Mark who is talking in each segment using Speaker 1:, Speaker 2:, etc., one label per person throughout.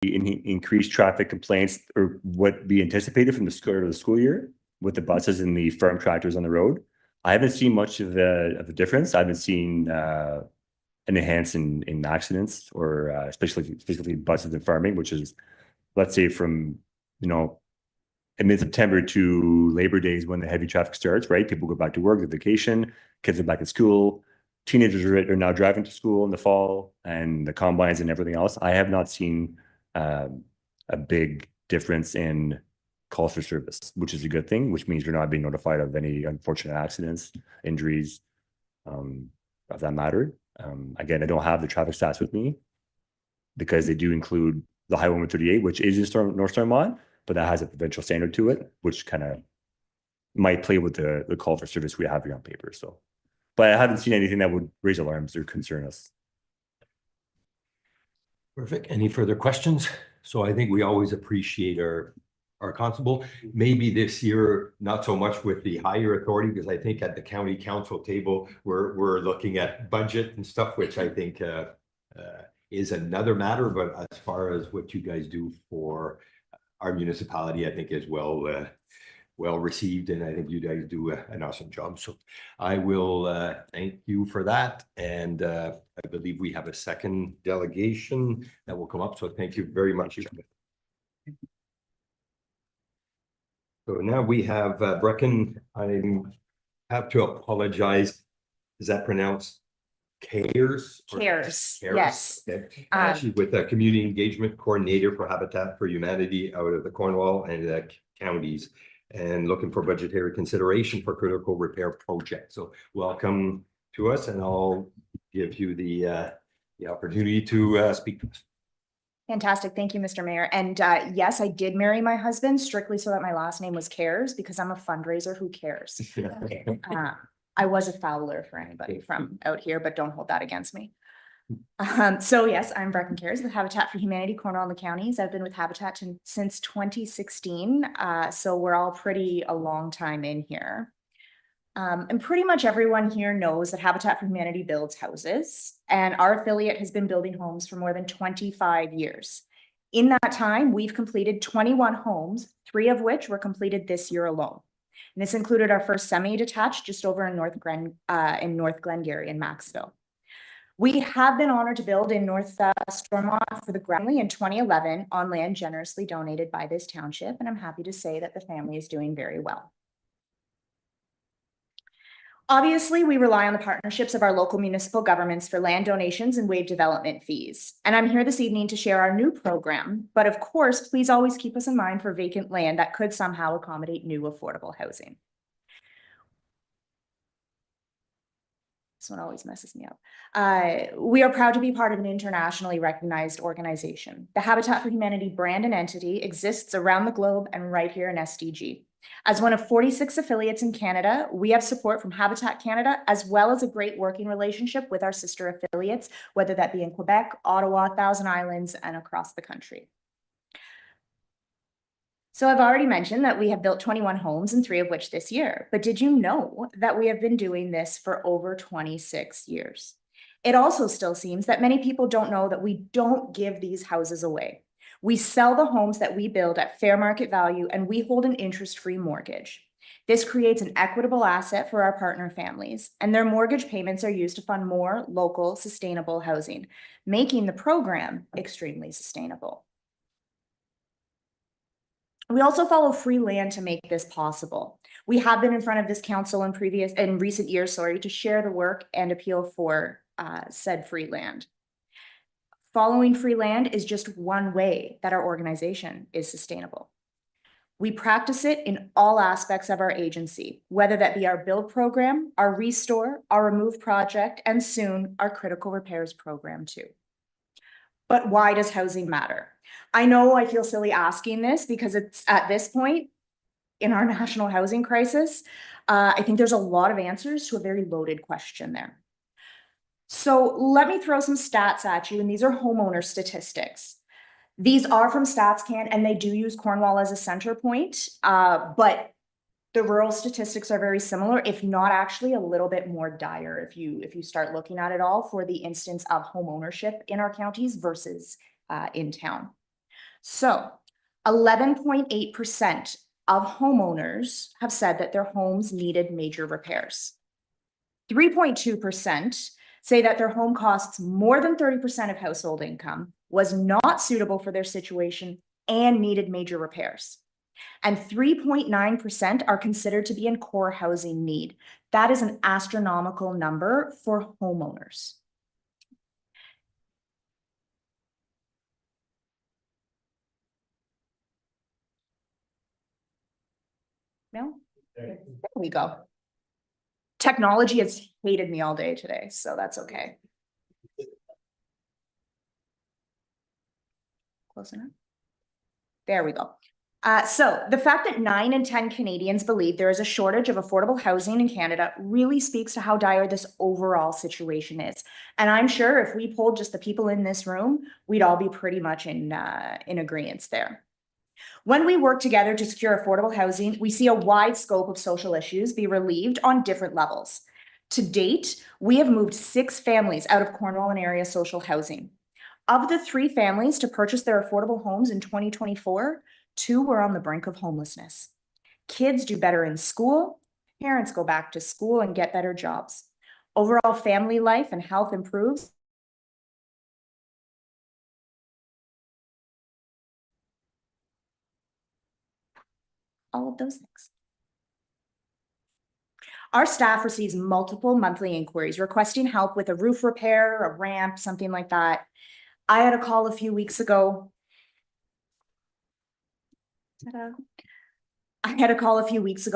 Speaker 1: increased traffic complaints or what we anticipated from the school year with the buses and the farm tractors on the road. I haven't seen much of the difference. I haven't seen an enhance in accidents or especially buses and farming, which is, let's say, from mid-September to Labor Day is when the heavy traffic starts, right? People go back to work, the vacation, kids are back at school, teenagers are now driving to school in the fall, and the combines and everything else. I have not seen a big difference in calls for service, which is a good thing, which means you're not being notified of any unfortunate accidents, injuries, of that matter. Again, I don't have the traffic stats with me because they do include the Highway 138, which is in North Stormont, but that has a provincial standard to it, which kind of might play with the call for service we have here on paper. So, but I haven't seen anything that would raise alarms or concern us.
Speaker 2: Perfect. Any further questions? So I think we always appreciate our constable. Maybe this year, not so much with the higher authority, because I think at the county council table, we're looking at budget and stuff, which I think is another matter. But as far as what you guys do for our municipality, I think is well received, and I think you guys do an awesome job. So I will thank you for that. And I believe we have a second delegation that will come up. So thank you very much. So now we have Brecken. I have to apologize. Is that pronounced Cares?
Speaker 3: Cares, yes.
Speaker 2: Okay. She's with a community engagement coordinator for Habitat for Humanity out of the Cornwall and the counties, and looking for budgetary consideration for critical repair projects. So welcome to us, and I'll give you the opportunity to speak to us.
Speaker 3: Fantastic. Thank you, Mr. Mayor. And yes, I did marry my husband strictly so that my last name was Cares, because I'm a fundraiser who cares. I was a fowler for anybody from out here, but don't hold that against me. So yes, I'm Brecken Cares with Habitat for Humanity, Cornwall and the counties. I've been with Habitat since 2016. So we're all a long time in here. And pretty much everyone here knows that Habitat for Humanity builds houses, and our affiliate has been building homes for more than 25 years. In that time, we've completed 21 homes, 3 of which were completed this year alone. And this included our first semi-detached just over in North Glengarry in Maxville. We have been honored to build in North Stormont for the Gramley in 2011 on land generously donated by this township, and I'm happy to say that the family is doing very well. Obviously, we rely on the partnerships of our local municipal governments for land donations and waive development fees. And I'm here this evening to share our new program, but of course, please always keep us in mind for vacant land that could somehow accommodate new affordable housing. This one always messes me up. We are proud to be part of an internationally recognized organization. The Habitat for Humanity brand and entity exists around the globe and right here in SDG. As one of 46 affiliates in Canada, we have support from Habitat Canada, as well as a great working relationship with our sister affiliates, whether that be in Quebec, Ottawa, Thousand Islands, and across the country. So I've already mentioned that we have built 21 homes, and 3 of which this year. But did you know that we have been doing this for over 26 years? It also still seems that many people don't know that we don't give these houses away. We sell the homes that we build at fair market value, and we hold an interest-free mortgage. This creates an equitable asset for our partner families, and their mortgage payments are used to fund more local, sustainable housing, making the program extremely sustainable. We also follow free land to make this possible. We have been in front of this council in recent years, to share the work and appeal for said free land. Following free land is just one way that our organization is sustainable. We practice it in all aspects of our agency, whether that be our build program, our restore, our remove project, and soon our critical repairs program too. But why does housing matter? I know I feel silly asking this because it's at this point in our national housing crisis. I think there's a lot of answers to a very loaded question there. So let me throw some stats at you, and these are homeowner statistics. These are from StatsCan, and they do use Cornwall as a center point, but the rural statistics are very similar, if not actually a little bit more dire if you start looking at it all for the instance of home ownership in our counties versus in town. So 11.8% of homeowners have said that their homes needed major repairs. 3.2% say that their home costs more than 30% of household income, was not suitable for their situation, and needed major repairs. And 3.9% are considered to be in core housing need. That is an astronomical number for homeowners. No? There we go. Technology has hated me all day today, so that's okay. Close enough. There we go. So the fact that 9 in 10 Canadians believe there is a shortage of affordable housing in Canada really speaks to how dire this overall situation is. And I'm sure if we polled just the people in this room, we'd all be pretty much in agreement there. When we work together to secure affordable housing, we see a wide scope of social issues be relieved on different levels. To date, we have moved 6 families out of Cornwall and area social housing. Of the 3 families to purchase their affordable homes in 2024, 2 were on the brink of homelessness. Kids do better in school, parents go back to school and get better jobs. Overall family life and health improves. All of those things. Our staff receives multiple monthly inquiries requesting help with a roof repair, a ramp, something like that. I had a call a few weeks ago.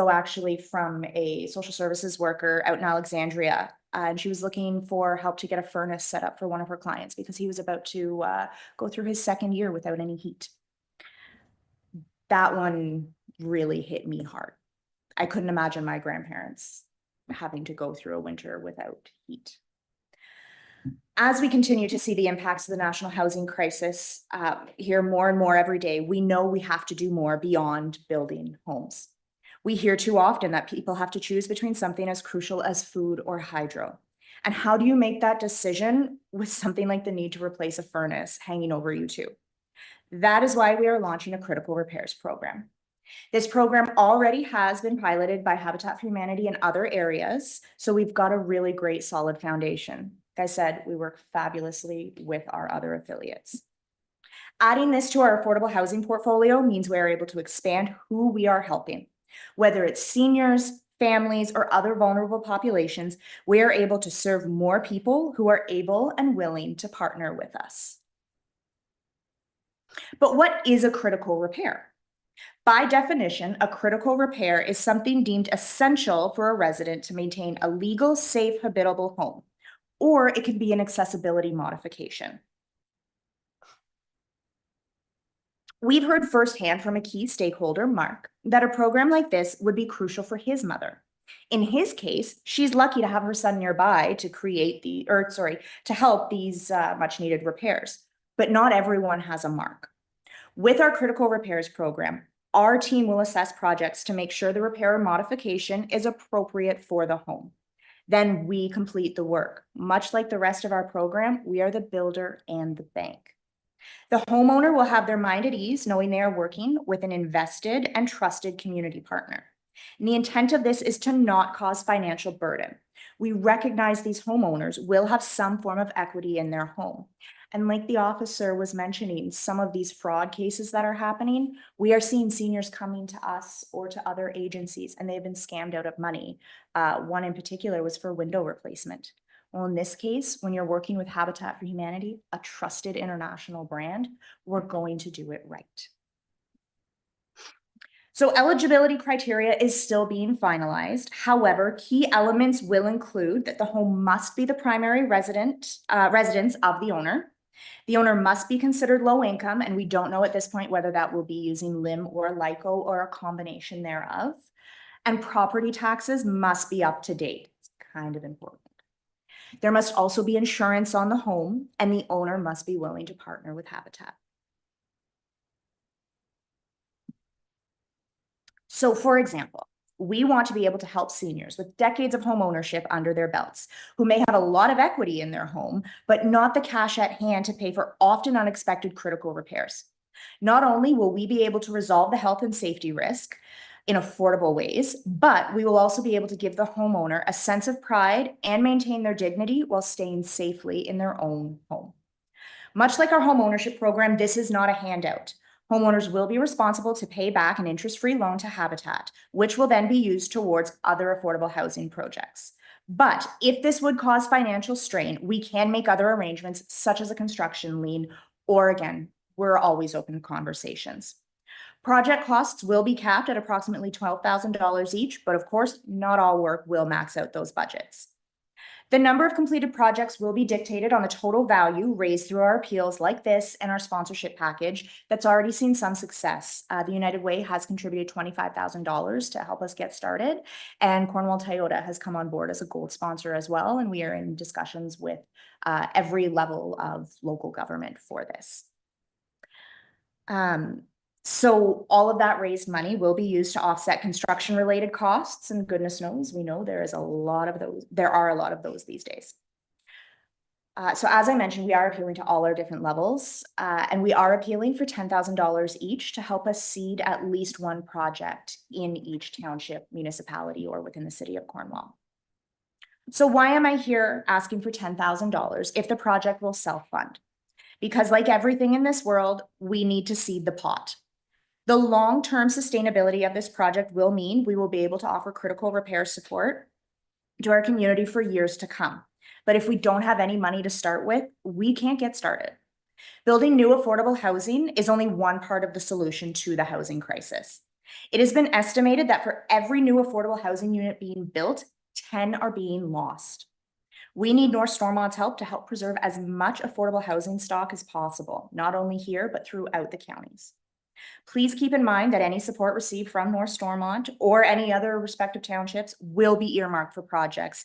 Speaker 3: Actually from a social services worker out in Alexandria, and she was looking for help to get a furnace set up for one of her clients because he was about to go through his 2nd year without any heat. That one really hit me hard. I couldn't imagine my grandparents having to go through a winter without heat. As we continue to see the impacts of the national housing crisis here more and more every day, we know we have to do more beyond building homes. We hear too often that people have to choose between something as crucial as food or hydro. And how do you make that decision with something like the need to replace a furnace hanging over you too? That is why we are launching a critical repairs program. This program already has been piloted by Habitat for Humanity in other areas, so we've got a really great solid foundation. Like I said, we work fabulously with our other affiliates. Adding this to our affordable housing portfolio means we are able to expand who we are helping. Whether it's seniors, families, or other vulnerable populations, we are able to serve more people who are able and willing to partner with us. But what is a critical repair? By definition, a critical repair is something deemed essential for a resident to maintain a legal, safe, habitable home, or it can be an accessibility modification. We've heard firsthand from a key stakeholder, Mark, that a program like this would be crucial for his mother. In his case, she's lucky to have her son nearby to to help these much needed repairs, but not everyone has a Mark. With our critical repairs program, our team will assess projects to make sure the repair or modification is appropriate for the home. Then we complete the work. Much like the rest of our program, we are the builder and the bank. The homeowner will have their mind at ease knowing they are working with an invested and trusted community partner. And the intent of this is to not cause financial burden. We recognize these homeowners will have some form of equity in their home. And like the officer was mentioning, some of these fraud cases that are happening, we are seeing seniors coming to us or to other agencies, and they've been scammed out of money. One in particular was for window replacement. Well, in this case, when you're working with Habitat for Humanity, a trusted international brand, we're going to do it right. So eligibility criteria is still being finalized. However, key elements will include that the home must be the primary residence of the owner. The owner must be considered low income, and we don't know at this point whether that will be using LIM or LICO or a combination thereof. And property taxes must be up to date. It's kind of important. There must also be insurance on the home, and the owner must be willing to partner with Habitat. So, for example, we want to be able to help seniors with decades of home ownership under their belts, who may have a lot of equity in their home, but not the cash at hand to pay for often unexpected critical repairs. Not only will we be able to resolve the health and safety risk in affordable ways, but we will also be able to give the homeowner a sense of pride and maintain their dignity while staying safely in their own home. Much like our home ownership program, this is not a handout. Homeowners will be responsible to pay back an interest-free loan to Habitat, which will then be used towards other affordable housing projects. But if this would cause financial strain, we can make other arrangements, such as a construction lien, or again, we're always open to conversations. Project costs will be capped at approximately $12,000 each, but of course, not all work will max out those budgets. The number of completed projects will be dictated on the total value raised through our appeals like this and our sponsorship package that's already seen some success. The United Way has contributed $25,000 to help us get started, and Cornwall Toyota has come on board as a gold sponsor as well, and we are in discussions with every level of local government for this. So all of that raised money will be used to offset construction related costs, and goodness knows, we know there are a lot of those these days. So as I mentioned, we are appealing to all our different levels, and we are appealing for $10,000 each to help us seed at least one project in each township, municipality, or within the city of Cornwall. So why am I here asking for $10,000 if the project will self-fund? Because like everything in this world, we need to seed the pot. The long-term sustainability of this project will mean we will be able to offer critical repair support to our community for years to come. But if we don't have any money to start with, we can't get started. Building new affordable housing is only one part of the solution to the housing crisis. It has been estimated that for every new affordable housing unit being built, 10 are being lost. We need North Stormont's help to help preserve as much affordable housing stock as possible, not only here, but throughout the counties. Please keep in mind that any support received from North Stormont or any other respective townships will be earmarked for projects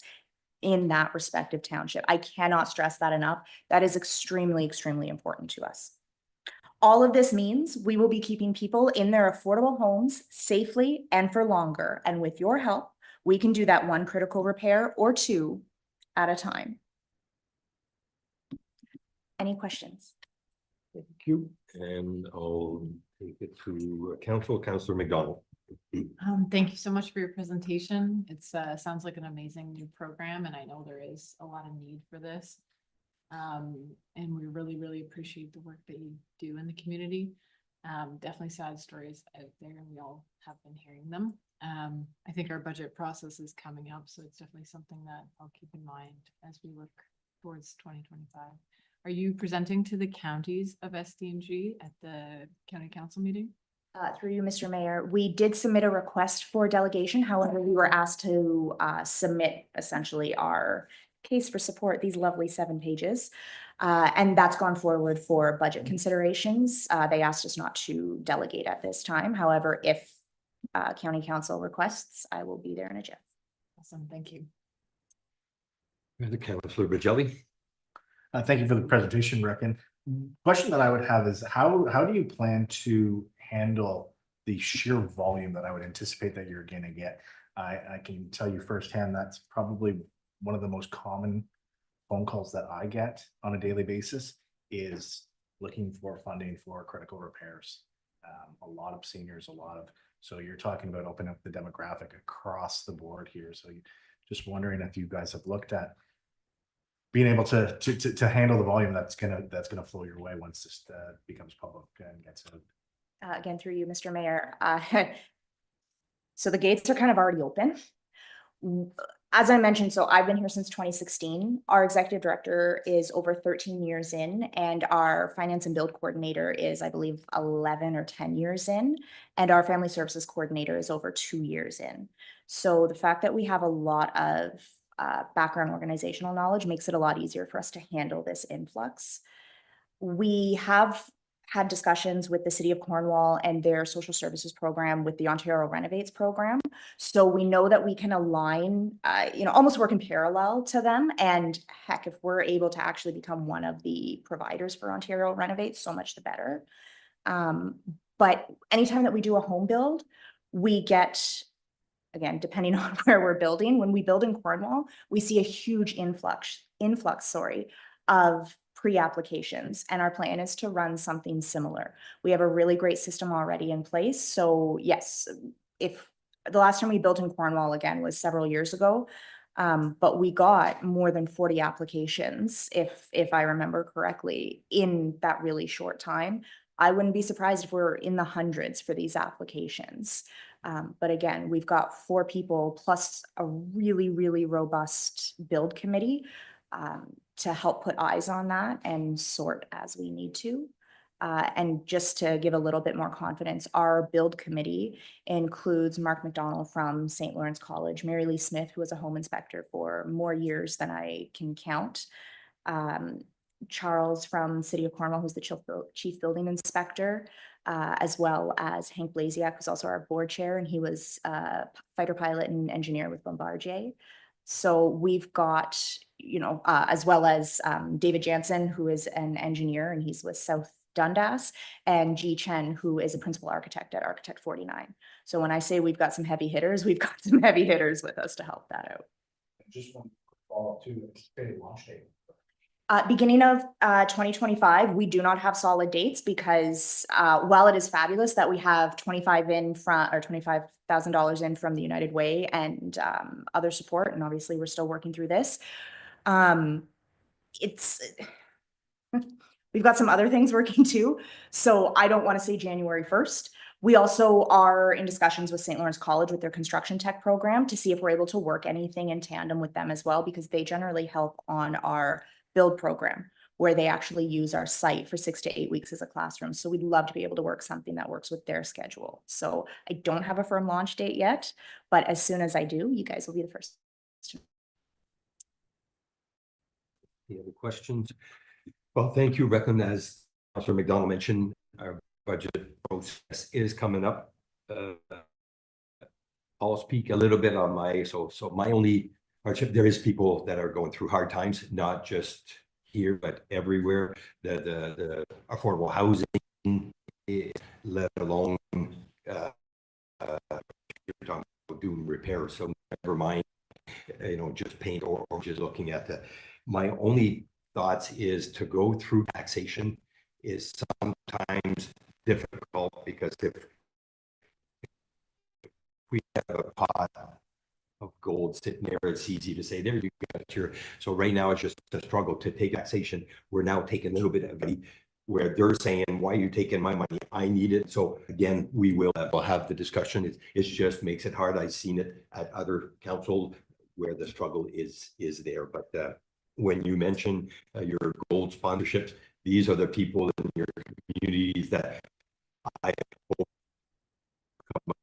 Speaker 3: in that respective township. I cannot stress that enough. That is extremely, extremely important to us. All of this means we will be keeping people in their affordable homes safely and for longer. And with your help, we can do that one critical repair or two at a time. Any questions?
Speaker 2: Thank you. And I'll take it to Councillor McDonald.
Speaker 4: Thank you so much for your presentation. It's sounds like an amazing new program, and I know there is a lot of need for this. And we really, really appreciate the work that you do in the community. Definitely sad stories out there, and we all have been hearing them. I think our budget process is coming up, so it's definitely something that I'll keep in mind as we work towards 2025. Are you presenting to the counties of SDNG at the county council meeting?
Speaker 3: Through you, Mr. Mayor, we did submit a request for delegation. However, we were asked to submit essentially our case for support, these lovely 7 pages. And that's gone forward for budget considerations. They asked us not to delegate at this time. However, if county council requests, I will be there in a jiff.
Speaker 4: Awesome, thank you.
Speaker 2: The Councillor Bajelli.
Speaker 5: Thank you for the presentation, Reckon. Question that I would have is how do you plan to handle the sheer volume that I would anticipate that you're going to get? I can tell you firsthand that's probably one of the most common phone calls that I get on a daily basis is looking for funding for critical repairs. A lot of seniors, so you're talking about opening up the demographic across the board here. So just wondering if you guys have looked at being able to handle the volume that's gonna flow your way once this becomes public and gets out.
Speaker 3: Again, through you, Mr. Mayor. So the gates are kind of already open. As I mentioned, so I've been here since 2016. Our executive director is over 13 years in, and our finance and build coordinator is, I believe, 11 or 10 years in, and our family services coordinator is over 2 years in. So the fact that we have a lot of background organizational knowledge makes it a lot easier for us to handle this influx. We have had discussions with the City of Cornwall and their social services program with the Ontario Renovates program. So we know that we can align, almost work in parallel to them. And heck, if we're able to actually become one of the providers for Ontario Renovates, so much the better. But anytime that we do a home build, we get, again, depending on where we're building, when we build in Cornwall, we see a huge influx of pre-applications, and our plan is to run something similar. We have a really great system already in place, so yes, if the last time we built in Cornwall again was several years ago, but we got more than 40 applications, if I remember correctly, in that really short time. I wouldn't be surprised if we're in the hundreds for these applications. But again, we've got 4 people plus a really, really robust build committee to help put eyes on that and sort as we need to. And just to give a little bit more confidence, our build committee includes Mark McDonald from St. Lawrence College, Mary Lee Smith, who was a home inspector for more years than I can count, Charles from City of Cornwall, who's the chief building inspector, as well as Hank Blasiak, who's also our board chair, and he was a fighter pilot and engineer with Bombardier. So we've got, as well as David Jansen, who is an engineer, and he's with South Dundas, and Ji Chen, who is a principal architect at Architect 49. So when I say we've got some heavy hitters, we've got some heavy hitters with us to help that out.
Speaker 5: Just one follow-up to anticipated launch date.
Speaker 3: Beginning of 2025, we do not have solid dates because while it is fabulous that we have $25,000 in from the United Way and other support, and obviously we're still working through this. We've got some other things working too, so I don't want to say January 1st. We also are in discussions with St. Lawrence College with their construction tech program to see if we're able to work anything in tandem with them as well, because they generally help on our build program where they actually use our site for 6 to 8 weeks as a classroom. So we'd love to be able to work something that works with their schedule. So I don't have a firm launch date yet, but as soon as I do, you guys will be the first.
Speaker 2: Any other questions? Well, thank you. As Councillor McDonald mentioned, our budget process is coming up. I'll speak a little bit on my only hardship. There is people that are going through hard times, not just here, but everywhere. The affordable housing, let alone doing repairs. So never mind, just paint or just looking at my only thoughts is to go through taxation is sometimes difficult, because if we have a pot of gold sitting there, it's easy to say, there you got your. So right now it's just a struggle to take taxation. We're now taking a little bit of money where they're saying, why are you taking my money? I need it. So again, we'll have the discussion. It just makes it hard. I've seen it at other councils where the struggle is there. But when you mention your gold sponsorships, these are the people in your communities that I hope come.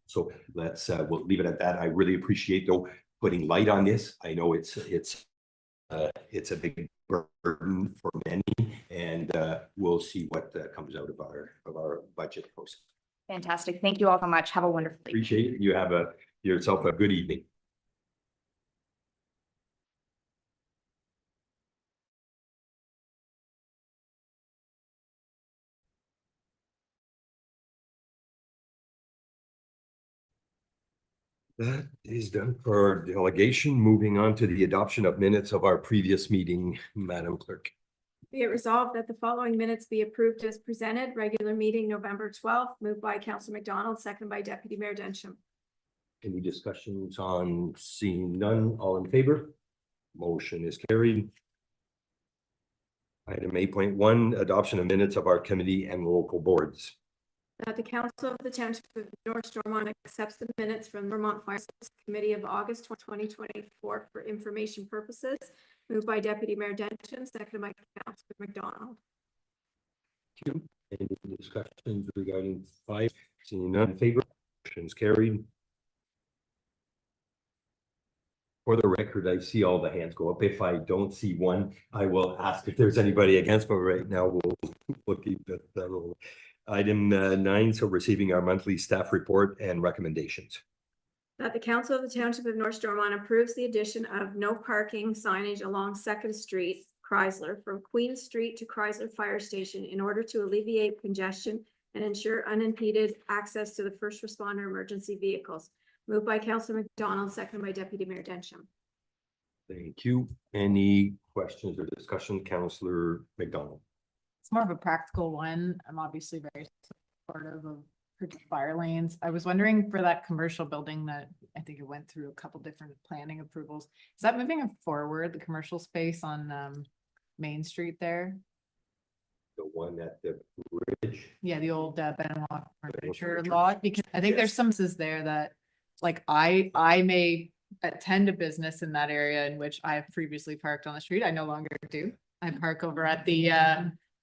Speaker 2: So we'll leave it at that. I really appreciate though putting light on this. I know it's a big burden for many, and we'll see what comes out of our budget process.
Speaker 3: Fantastic. Thank you all so much. Have a wonderful day.
Speaker 2: Appreciate it. You have yourself a good evening. That is done for delegation. Moving on to the adoption of minutes of our previous meeting, Madam Clerk.
Speaker 6: Be it resolved that the following minutes be approved as presented. Regular meeting November 12th, moved by Councillor McDonald, seconded by Deputy Mayor Densham.
Speaker 2: Any discussions on? Seeing none, all in favor? Motion is carried. Item 8.1, adoption of minutes of our committee and local boards.
Speaker 6: That the Council of the Township of North Stormont accepts the minutes from Vermont Fire Service Committee of August 2024 for information purposes. Moved by Deputy Mayor Densham, seconded by Councillor McDonald.
Speaker 2: Thank you. Any discussions regarding 5? Seeing none in favor, motion is carried. For the record, I see all the hands go up. If I don't see one, I will ask if there's anybody against, but right now we'll keep that rule. Item 9, so receiving our monthly staff report and recommendations.
Speaker 6: That the Council of the Township of North Stormont approves the addition of no parking signage along 2nd Street, Chrysler from Queen Street to Chrysler Fire Station in order to alleviate congestion and ensure unimpeded access to the first responder emergency vehicles. Moved by Councillor McDonald, seconded by Deputy Mayor Densham.
Speaker 2: Thank you. Any questions or discussion, Councillor McDonald?
Speaker 4: It's more of a practical one. I'm obviously very supportive of fire lanes. I was wondering for that commercial building that I think it went through a couple different planning approvals. Is that moving forward, the commercial space on Main Street there?
Speaker 2: The one at the bridge?
Speaker 4: Yeah, the old Benoit furniture
Speaker 2: Furniture.
Speaker 4: lot, because I think there's
Speaker 2: Yes.
Speaker 4: some is there that, like, I may attend a business in that area in which I have previously parked on the street. I no longer do. I park over at the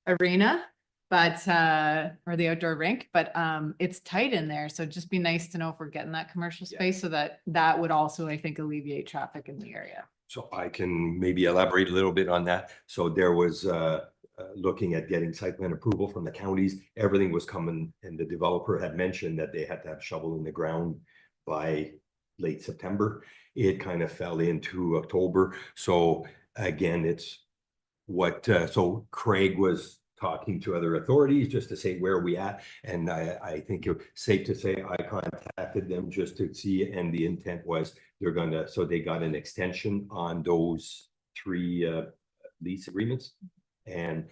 Speaker 4: arena, but or the outdoor rink, but it's tight in there. So it'd just be nice to know if we're getting that commercial
Speaker 2: Yeah.
Speaker 4: space so that would also, I think, alleviate traffic in the area.
Speaker 2: So I can maybe elaborate a little bit on that. So there was looking at getting site plan approval from the counties. Everything was coming, and the developer had mentioned that they had to have shovel in the ground by late September. It kind of fell into October. So again, it's what, so Craig was talking to other authorities just to say where we at. And I think it's safe to say I contacted them just to see, and the intent was they're gonna, so they got an extension on those 3 lease agreements. And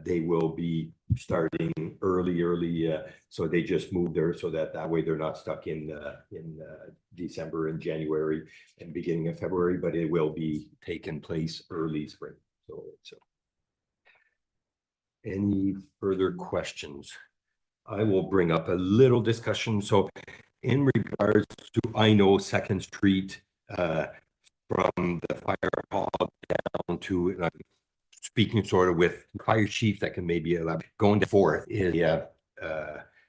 Speaker 2: they will be starting early, so they just moved there so that way they're not stuck in December and January and beginning of February, but it will be taking place early spring. So any further questions? I will bring up a little discussion. So in regards to, I know 2nd Street from the fire hall down to speaking sort of with fire chief that can maybe going to 4th is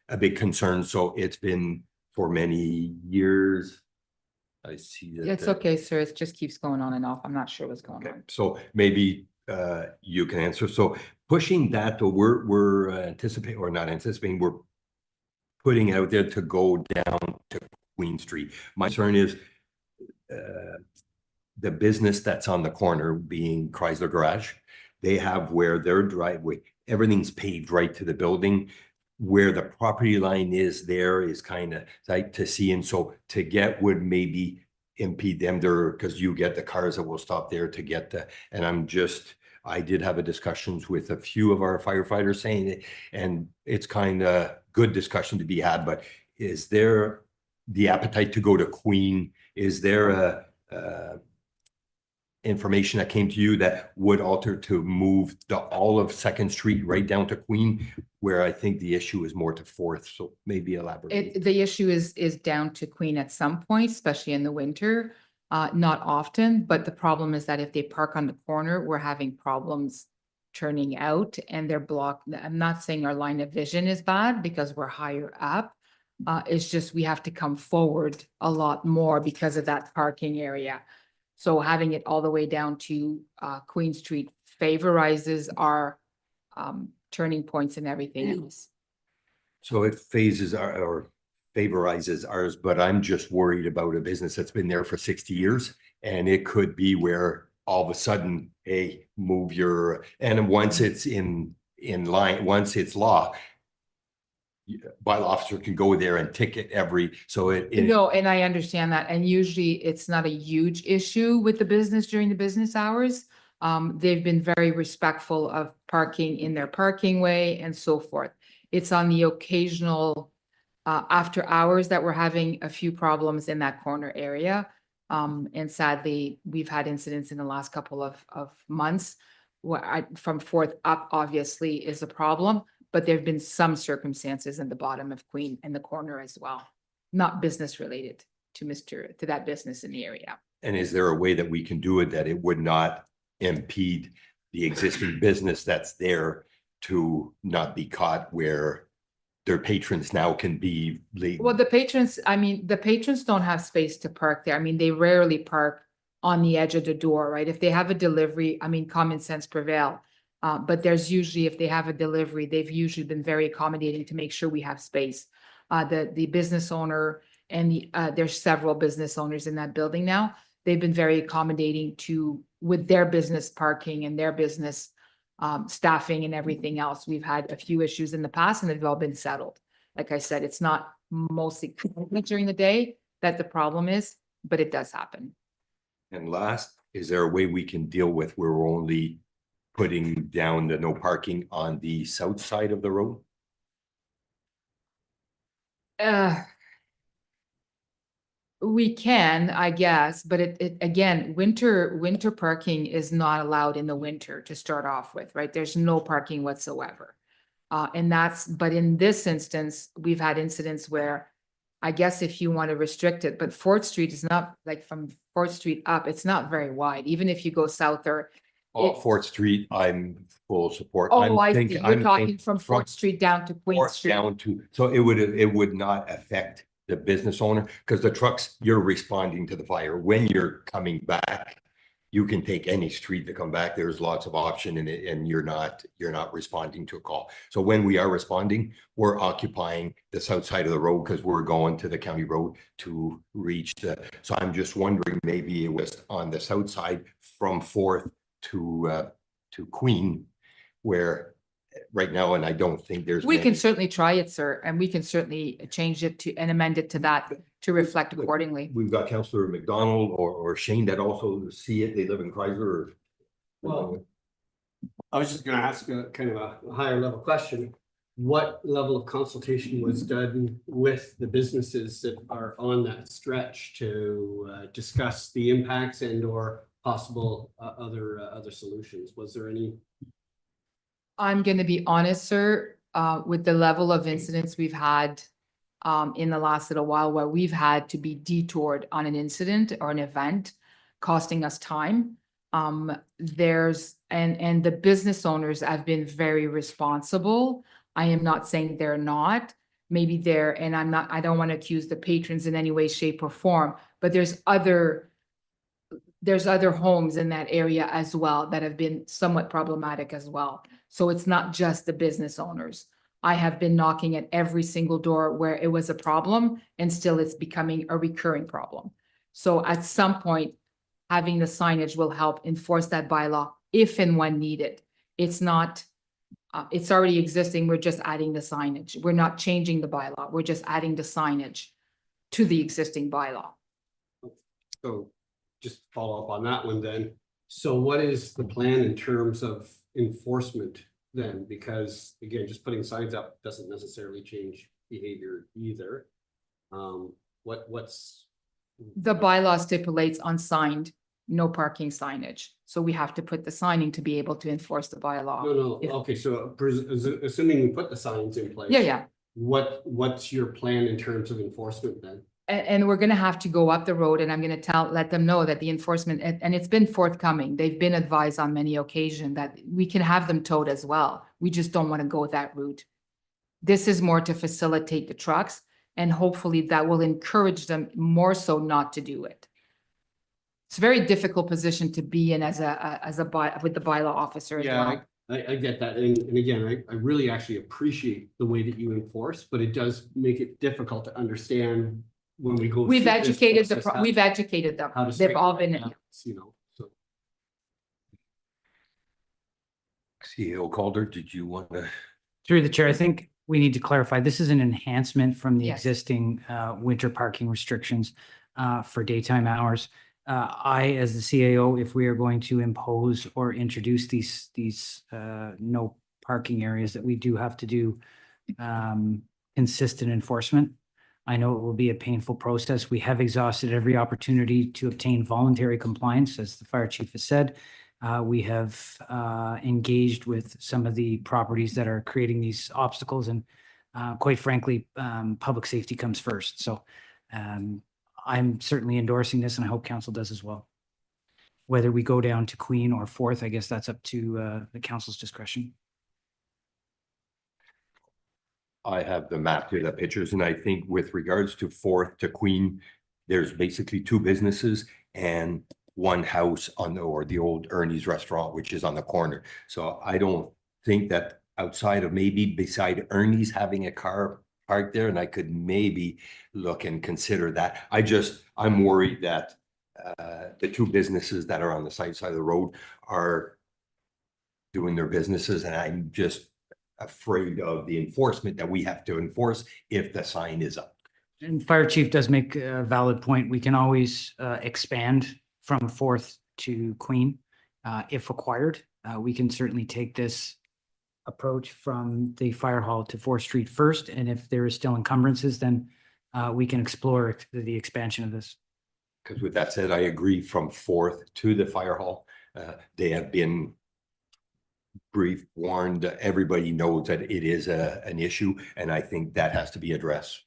Speaker 2: a big concern. So it's been for many years. I see that.
Speaker 7: It's okay, sir. It just keeps going on and off. I'm not sure what's going
Speaker 2: Okay,
Speaker 7: on.
Speaker 2: so maybe you can answer. So pushing that, though, we're anticipating or not anticipating, we're putting out there to go down to Queen Street. My concern is the business that's on the corner being Chrysler Garage. They have where their driveway, everything's paved right to the building. Where the property line is there is kind of tight to see. And so to get would maybe impede them there, because you get the cars that will stop there to get the, and I did have a discussions with a few of our firefighters saying it, and it's kind of good discussion to be had, but is there the appetite to go to Queen? Is there a information that came to you that would alter to move all of 2nd Street right down to Queen, where I think the issue is more to 4th? So maybe elaborate.
Speaker 7: The issue is down to Queen at some point, especially in the winter. Not often, but the problem is that if they park on the corner, we're having problems turning out and they're blocked. I'm not saying our line of vision is bad because we're higher up. It's just we have to come forward a lot more because of that parking area. So having it all the way down to Queen Street favorizes our turning points and everything else.
Speaker 2: So it phases or favorizes ours, but I'm just worried about a business that's been there for 60 years. And it could be where all of a sudden, hey, move your, and once it's in line, once it's law, bylaw officer can go there and ticket so it.
Speaker 7: No, and I understand that. And usually it's not a huge issue with the business during the business hours. They've been very respectful of parking in their parking way and so forth. It's on the occasional after hours that we're having a few problems in that corner area. And sadly, we've had incidents in the last couple of months where from 4th up obviously is a problem. But there have been some circumstances in the bottom of Queen and the corner as well, not business related to that business in the area.
Speaker 2: And is there a way that we can do it that it would not impede the existing business that's there to not be caught where their patrons now can be late?
Speaker 7: Well, the patrons don't have space to park there. I mean, they rarely park on the edge of the door, right? If they have a delivery, I mean, common sense prevail. But there's usually, if they have a delivery, they've usually been very accommodating to make sure we have space. The business owner and there's several business owners in that building now. they've been very accommodating with their business parking and their business staffing and everything else. We've had a few issues in the past and they've all been settled. Like I said, it's not mostly during the day that the problem is, but it does happen.
Speaker 2: And last, is there a way we can deal with where we're only putting down the no parking on the south side of the road?
Speaker 7: We can, I guess, but it again, winter parking is not allowed in the winter to start off with, right? There's no parking whatsoever. But in this instance, we've had incidents where I guess if you want to restrict it, but 4th Street is not like from 4th Street up, it's not very wide, even if you go south or.
Speaker 2: Oh,
Speaker 7: it-
Speaker 2: 4th Street, I'm full support.
Speaker 7: Oh, I
Speaker 2: think-
Speaker 7: see.
Speaker 2: I'm
Speaker 7: You're talking
Speaker 2: thinking
Speaker 7: from 4th Street down to Queen
Speaker 2: 4th
Speaker 7: Street.
Speaker 2: down to, so it would not affect the business owner, because the trucks, you're responding to the fire. When you're coming back, you can take any street to come back. There's lots of option in it, and you're not responding to a call. So when we are responding, we're occupying the south side of the road because we're going to the county road to reach so I'm just wondering, maybe it was on the south side from 4th to Queen, where right now, and I don't think there's.
Speaker 7: We can
Speaker 2: many.
Speaker 7: certainly try it, sir, and we can certainly change it to and amend it to that to reflect accordingly.
Speaker 2: We've got Councillor McDonald or Shane that also see it. They live in Chrysler.
Speaker 8: Well, I was just gonna ask a kind of a higher level question. What level of consultation was done with the businesses that are on that stretch to discuss the impacts and or possible other solutions? Was there any?
Speaker 7: I'm gonna be honest, sir, with the level of incidents we've had in the last little while where we've had to be detoured on an incident or an event costing us time. And the business owners have been very responsible. I am not saying they're not. Maybe they're, and I don't want to accuse the patrons in any way, shape, or form, but there's other homes in that area as well that have been somewhat problematic as well. So it's not just the business owners. I have been knocking at every single door where it was a problem, and still it's becoming a recurring problem. So at some point, having the signage will help enforce that bylaw if and when needed. It's not, it's already existing. We're just adding the signage. We're not changing the bylaw. We're just adding the signage to the existing bylaw.
Speaker 8: So just follow up on that one then. So what is the plan in terms of enforcement then? Because again, just putting signs up doesn't necessarily change behavior either. What's?
Speaker 7: The bylaw stipulates on signed, no parking signage. So we have to put the signing to be able to enforce the bylaw.
Speaker 8: No,
Speaker 7: If-
Speaker 8: okay, so assuming we put the signs in place.
Speaker 7: Yeah.
Speaker 8: What's your plan in terms of enforcement then?
Speaker 7: And we're gonna have to go up the road, and I'm gonna let them know that the enforcement, and it's been forthcoming. They've been advised on many occasions that we can have them towed as well. We just don't want to go that route. This is more to facilitate the trucks, and hopefully that will encourage them more so not to do it. It's a very difficult position to be in with the bylaw officer as well.
Speaker 8: I get that. And again, I really actually appreciate the way that you enforce, but it does make it difficult to understand when we go.
Speaker 7: We've
Speaker 8: through this
Speaker 7: educated
Speaker 8: process, how-
Speaker 7: we've educated them.
Speaker 8: how to
Speaker 7: They've
Speaker 8: straighten
Speaker 7: all
Speaker 8: it
Speaker 7: been,
Speaker 8: out, you know, so.
Speaker 2: CEO Calder, did you want to?
Speaker 9: Through the chair, I think we need to clarify, this is an enhancement from the
Speaker 7: Yes.
Speaker 9: existing winter parking restrictions for daytime hours. I, as the CAO, if we are going to impose or introduce these no parking areas, that we do have to do consistent enforcement. I know it will be a painful process. We have exhausted every opportunity to obtain voluntary compliance, as the fire chief has said. We have engaged with some of the properties that are creating these obstacles, and quite frankly, public safety comes first. So I'm certainly endorsing this, and I hope council does as well. Whether we go down to Queen or 4th, I guess that's up to the council's discretion.
Speaker 2: I have the map here, the pictures, and I think with regards to 4th to Queen, there's basically 2 businesses and 1 house on the old Ernie's restaurant, which is on the corner. So I don't think that outside of maybe beside Ernie's having a car parked there, and I could maybe look and consider that. I'm worried that the two businesses that are on the side of the road are doing their businesses, and I'm just afraid of the enforcement that we have to enforce if the sign is up.
Speaker 9: And Fire Chief does make a valid point. We can always expand from Fourth to Queen if required. We can certainly take this approach from the fire hall to Fourth Street first, and if there is still encumbrances, then we can explore the expansion of this.
Speaker 2: Because with that said, I agree from Fourth to the fire hall. They have been briefed, warned, everybody knows that it is an issue, and I think that has to be addressed.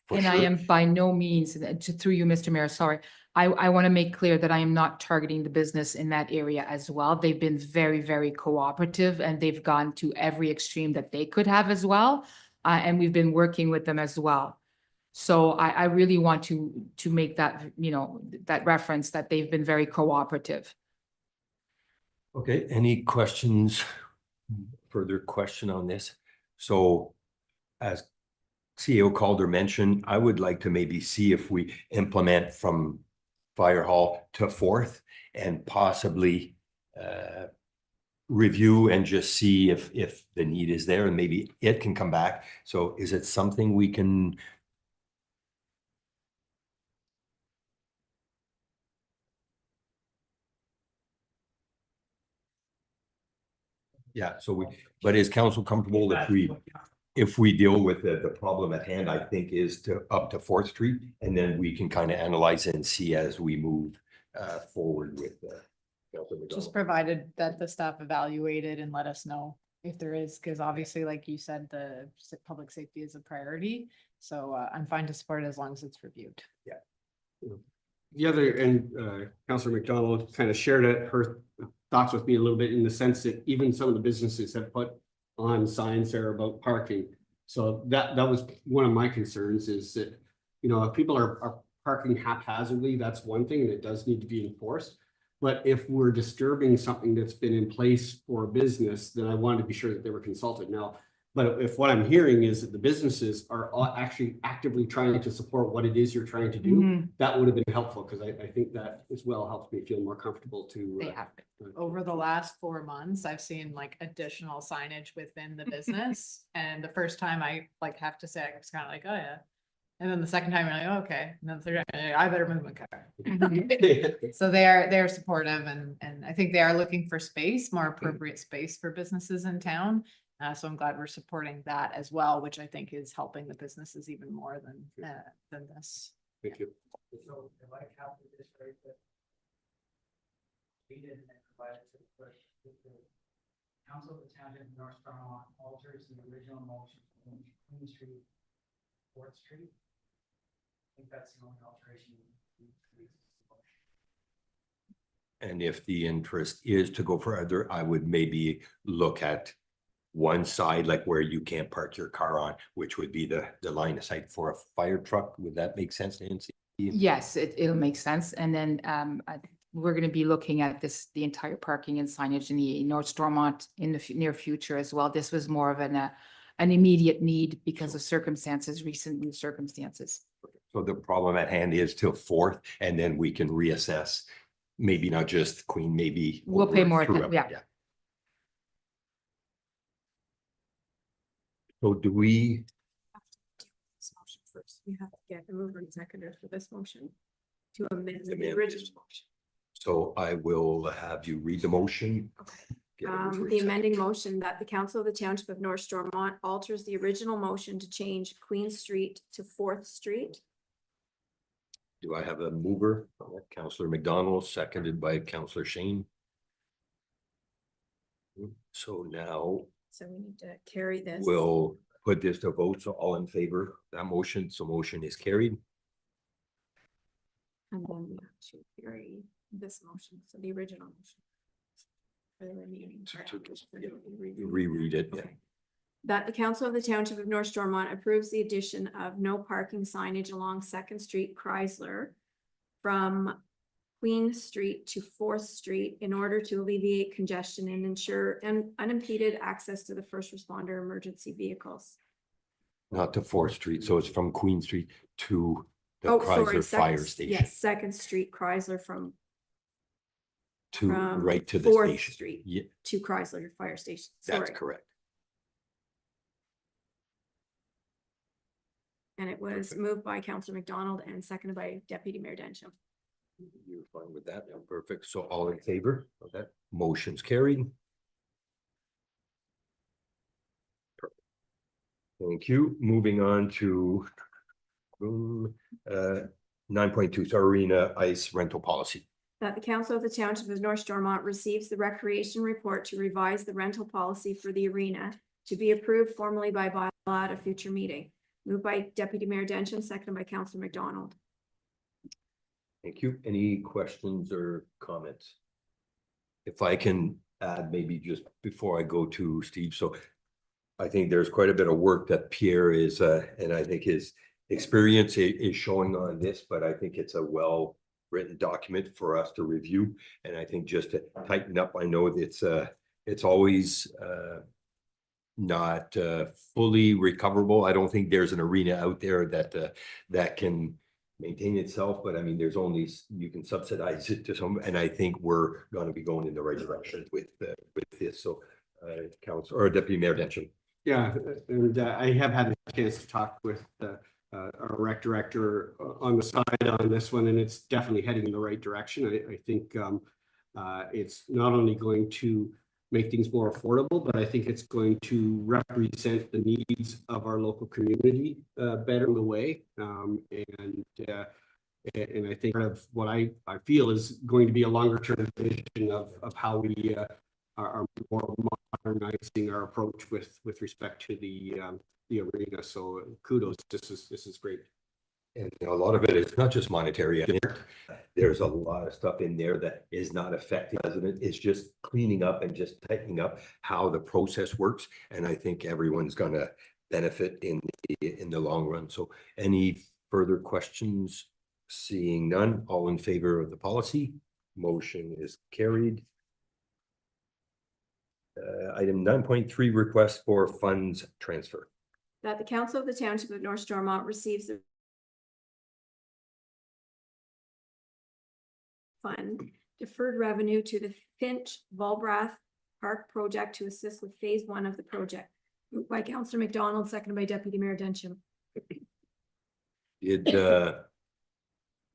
Speaker 2: For
Speaker 7: And I
Speaker 2: sure.
Speaker 7: am by no means, through you, Mr. Mayor, sorry. I want to make clear that I am not targeting the business in that area as well. They've been very, very cooperative, and they've gone to every extreme that they could have as well. And we've been working with them as well. So I really want to make that, that reference that they've been very cooperative.
Speaker 2: Okay, any questions, further question on this? So as CEO Calder mentioned, I would like to maybe see if we implement from fire hall to Fourth and possibly review and just see if the need is there, and maybe it can come back. So is it something we can? Yeah, so but is council comfortable if we deal with the problem at hand, I think is up to Fourth Street, and then we can kind of analyze and see as we move forward with
Speaker 4: Just provided that the staff evaluated and let us know if there is, because obviously, like you said, the public safety is a priority. So I'm fine to support it as long as it's reviewed.
Speaker 8: The other, and Councillor McDonald kind of shared her thoughts with me a little bit, in the sense that even some of the businesses have put on signs there about parking. So that was one of my concerns, is that, if people are parking haphazardly, that's one thing that does need to be enforced. But if we're disturbing something that's been in place for a business, then I wanted to be sure that they were consulted. Now, but if what I'm hearing is that the businesses are actually actively trying to support what it is you're trying to do, that would have been helpful, because I think that as well helps me feel more comfortable to.
Speaker 4: They have been. Over the last 4 months, I've seen like additional signage within the business. And the first time I have to say, I was kind of like, oh yeah. And then the second time, you're like, oh, okay. And then the third time, I better move my car. So they're supportive, and I think they are looking for space, more appropriate space for businesses in town. So I'm glad we're supporting that as well, which I think is helping the businesses even more than this.
Speaker 8: Thank you.
Speaker 9: So if I captured this right, that we didn't provide it to the council of the township of North Stormont alters the original motion from Queen Street, Fourth Street. I think that's the only alteration.
Speaker 2: And if the interest is to go further, I would maybe look at one side, like where you can't park your car on, which would be the line of sight for a fire truck. Would that make sense, Nancy?
Speaker 7: Yes, it'll make sense. And then we're going to be looking at the entire parking and signage in the North Stormont in the near future as well. This was more of an immediate need because of recent new circumstances.
Speaker 2: So the problem at hand is till Fourth, and then we can reassess. Maybe not just Queen, maybe.
Speaker 7: We'll pay more
Speaker 2: throughout,
Speaker 7: attention, yeah.
Speaker 2: So do we,
Speaker 6: This motion first. We have to get a mover and seconder for this motion to amend the
Speaker 2: Amend
Speaker 6: original
Speaker 2: this.
Speaker 6: motion.
Speaker 2: so I will have you read the motion.
Speaker 6: Okay.
Speaker 2: Get it
Speaker 6: The
Speaker 2: reset.
Speaker 6: amending motion that the council of the township of North Stormont alters the original motion to change Queen Street to Fourth Street.
Speaker 2: Do I have a mover? Councillor McDonald, seconded by Councillor Shane. So now
Speaker 6: So we need to carry this.
Speaker 2: we'll put this to vote. So all in favor, that motion, so motion is carried.
Speaker 6: And then we have to carry this motion, so the original motion. For the remaining.
Speaker 2: Reread it, yeah.
Speaker 6: Okay. That the council of the township of North Stormont approves the addition of no parking signage along Second Street Chrysler from Queen Street to Fourth Street in order to alleviate congestion and ensure unimpeded access to the first responder emergency vehicles.
Speaker 2: Not to Fourth Street, so it's from Queen Street to the
Speaker 6: Oh, sorry,
Speaker 2: Chrysler Fire
Speaker 6: Second-
Speaker 2: Station
Speaker 6: Yes, Second Street Chrysler from
Speaker 2: right to the
Speaker 6: Fourth
Speaker 2: station.
Speaker 6: Street
Speaker 2: Yeah,
Speaker 6: to Chrysler Fire Station.
Speaker 2: that's
Speaker 6: Sorry.
Speaker 2: correct.
Speaker 6: And it was moved by Councillor McDonald and seconded by Deputy Mayor Dencham.
Speaker 2: You're fine with that? Yeah, perfect. So all in favor of that? Motion's carried. Perfect. Thank you. Moving on to 9.2, so arena ice rental policy.
Speaker 6: That the Council of the Township of North Stormont receives the recreation report to revise the rental policy for the arena to be approved formally by bylaw at a future meeting. Moved by Deputy Mayor Dencham, seconded by Councillor McDonald.
Speaker 2: Thank you. Any questions or comments? If I can add maybe just before I go to Steve, so I think there's quite a bit of work that Pierre is, and I think his experience is showing on this, but I think it's a well-written document for us to review. And I think just to tighten up, I know that it's always not fully recoverable. I don't think there's an arena out there that can maintain itself, but I mean, there's only, you can subsidize it to some, and I think we're gonna be going in the right direction with this. So, Council or Deputy Mayor Dencham.
Speaker 8: Yeah, and I have had a chance to talk with our rec director on the side on this one, and it's definitely heading in the right direction. I think it's not only going to make things more affordable, but I think it's going to represent the needs of our local community better in the way. And I think part of what I feel is going to be a longer term vision of how we are more modernizing our approach with respect to the arena. So kudos, this is great.
Speaker 2: And a lot of it is not just monetary. There's a lot of stuff in there that is not affecting residents. It's just cleaning up and just tightening up how the process works. And I think everyone's gonna benefit in the long run. So any further questions? Seeing none, all in favor of the policy? Motion is carried. Item 9.3, request for funds transfer.
Speaker 6: That the Council of the Township of North Stormont receives the fund deferred revenue to the Finch Volbrath Park project to assist with phase 1 of the project. Moved by Councillor McDonald, seconded by Deputy Mayor Dencham.
Speaker 2: Did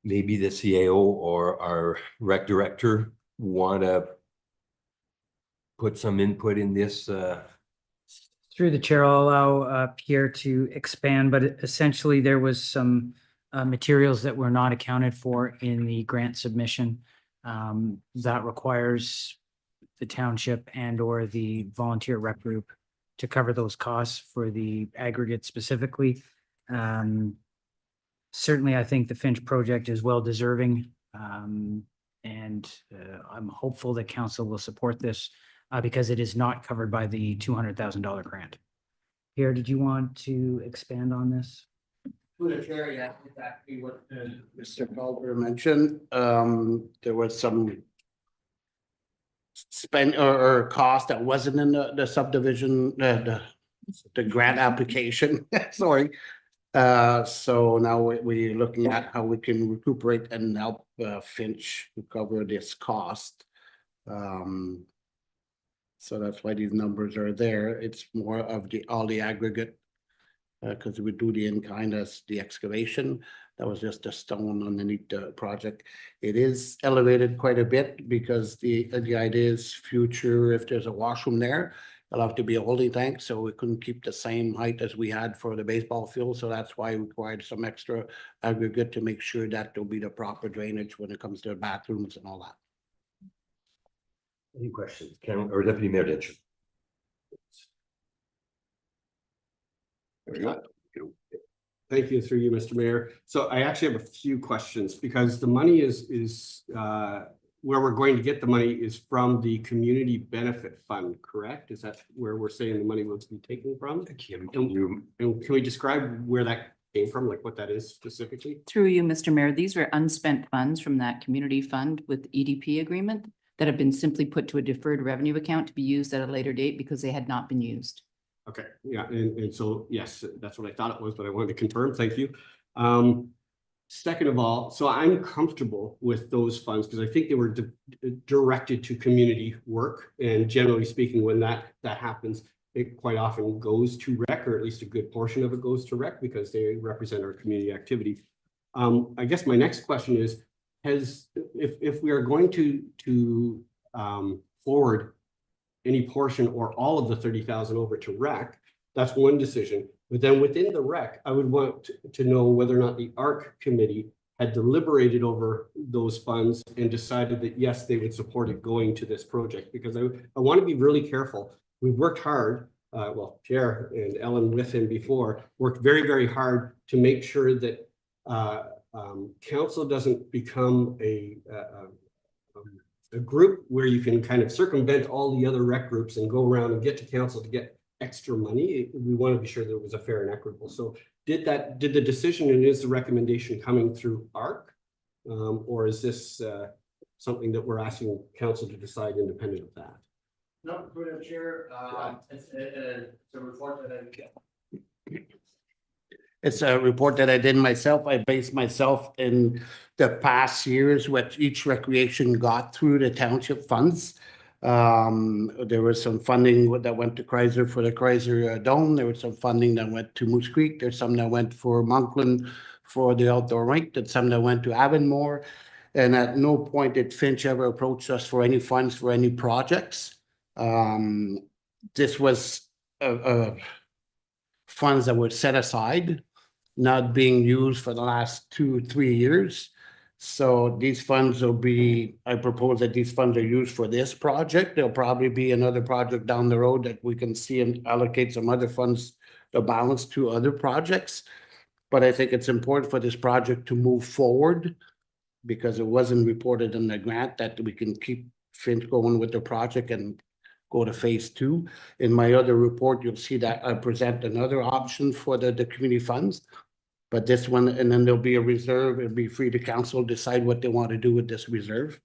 Speaker 2: maybe the CAO or our rec director want to put some input in this?
Speaker 9: Through the chair, I'll allow Pierre to expand, but essentially there was some materials that were not accounted for in the grant submission that requires the township and or the volunteer rec group to cover those costs for the aggregate specifically. Certainly, I think the Finch project is well deserving, and I'm hopeful that council will support this because it is not covered by the $200,000 grant. Pierre, did you want to expand on this?
Speaker 10: Through the chair, yeah, exactly what Mr. Culver mentioned. There was some spend or cost that wasn't in the subdivision, the grant application, sorry. So now we're looking at how we can recuperate and help Finch recover this cost. So that's why these numbers are there. It's more of all the aggregate. Because we do the in-kind as the excavation, that was just a stone underneath the project. It is elevated quite a bit because the idea is future, if there's a washroom there, it'll have to be a holding tank, so we couldn't keep the same height as we had for the baseball field, so that's why we required some extra aggregate to make sure that there'll be the proper drainage when it comes to the bathrooms and all that.
Speaker 2: Any questions? Or Deputy Mayor Dencham?
Speaker 8: Thank you through you, Mr. Mayor. So I actually have a few questions because the money is where we're going to get the money is from the community benefit fund, correct? Is that where we're saying the money will be taken from?
Speaker 2: Kim,
Speaker 8: And can we describe where that came from, like what that is specifically?
Speaker 11: Through you, Mr. Mayor, these are unspent funds from that community fund with EDP agreement that have been simply put to a deferred revenue account to be used at a later date because they had not been used.
Speaker 8: Okay, yeah, and so, yes, that's what I thought it was, but I wanted to confirm, thank you. Second of all, so I'm comfortable with those funds because I think they were directed to community work. And generally speaking, when that happens, it quite often goes to rec, or at least a good portion of it goes to rec because they represent our community activity. I guess my next question is, if we are going to forward any portion or all of the 30,000 over to rec, that's one decision. But then within the rec, I would want to know whether or not the ARC committee had deliberated over those funds and decided that, yes, they would support it going to this project, because I want to be really careful. We've worked hard, well, Chair and Ellen with him before, worked very, very hard to make sure that council doesn't become a group where you can kind of circumvent all the other rec groups and go around and get to council to get extra money. We want to be sure that it was a fair and equitable. So did the decision and is the recommendation coming through ARC? Or is this something that we're asking council to decide independent of that?
Speaker 10: No, through the chair, it's a report that I. It's a report that I did myself. I based myself in the past years, what each recreation got through the township funds. There was some funding that went to Chrysler for the Chrysler Dome. There was some funding that went to Moose Creek. There's some that went for Monkland for the outdoor rink. There's some that went to Avonmore. And at no point did Finch ever approach us for any funds for any projects. This was funds that were set aside, not being used for the last 2-3 years. So these funds will be, I propose that these funds are used for this project. There'll probably be another project down the road that we can see and allocate some other funds to balance to other projects. But I think it's important for this project to move forward because it wasn't reported in the grant that we can keep Finch going with the project and go to phase 2. In my other report, you'll see that I present another option for the community funds. But this one, and then there'll be a reserve. It'll be free to council decide what they want to do with this reserve.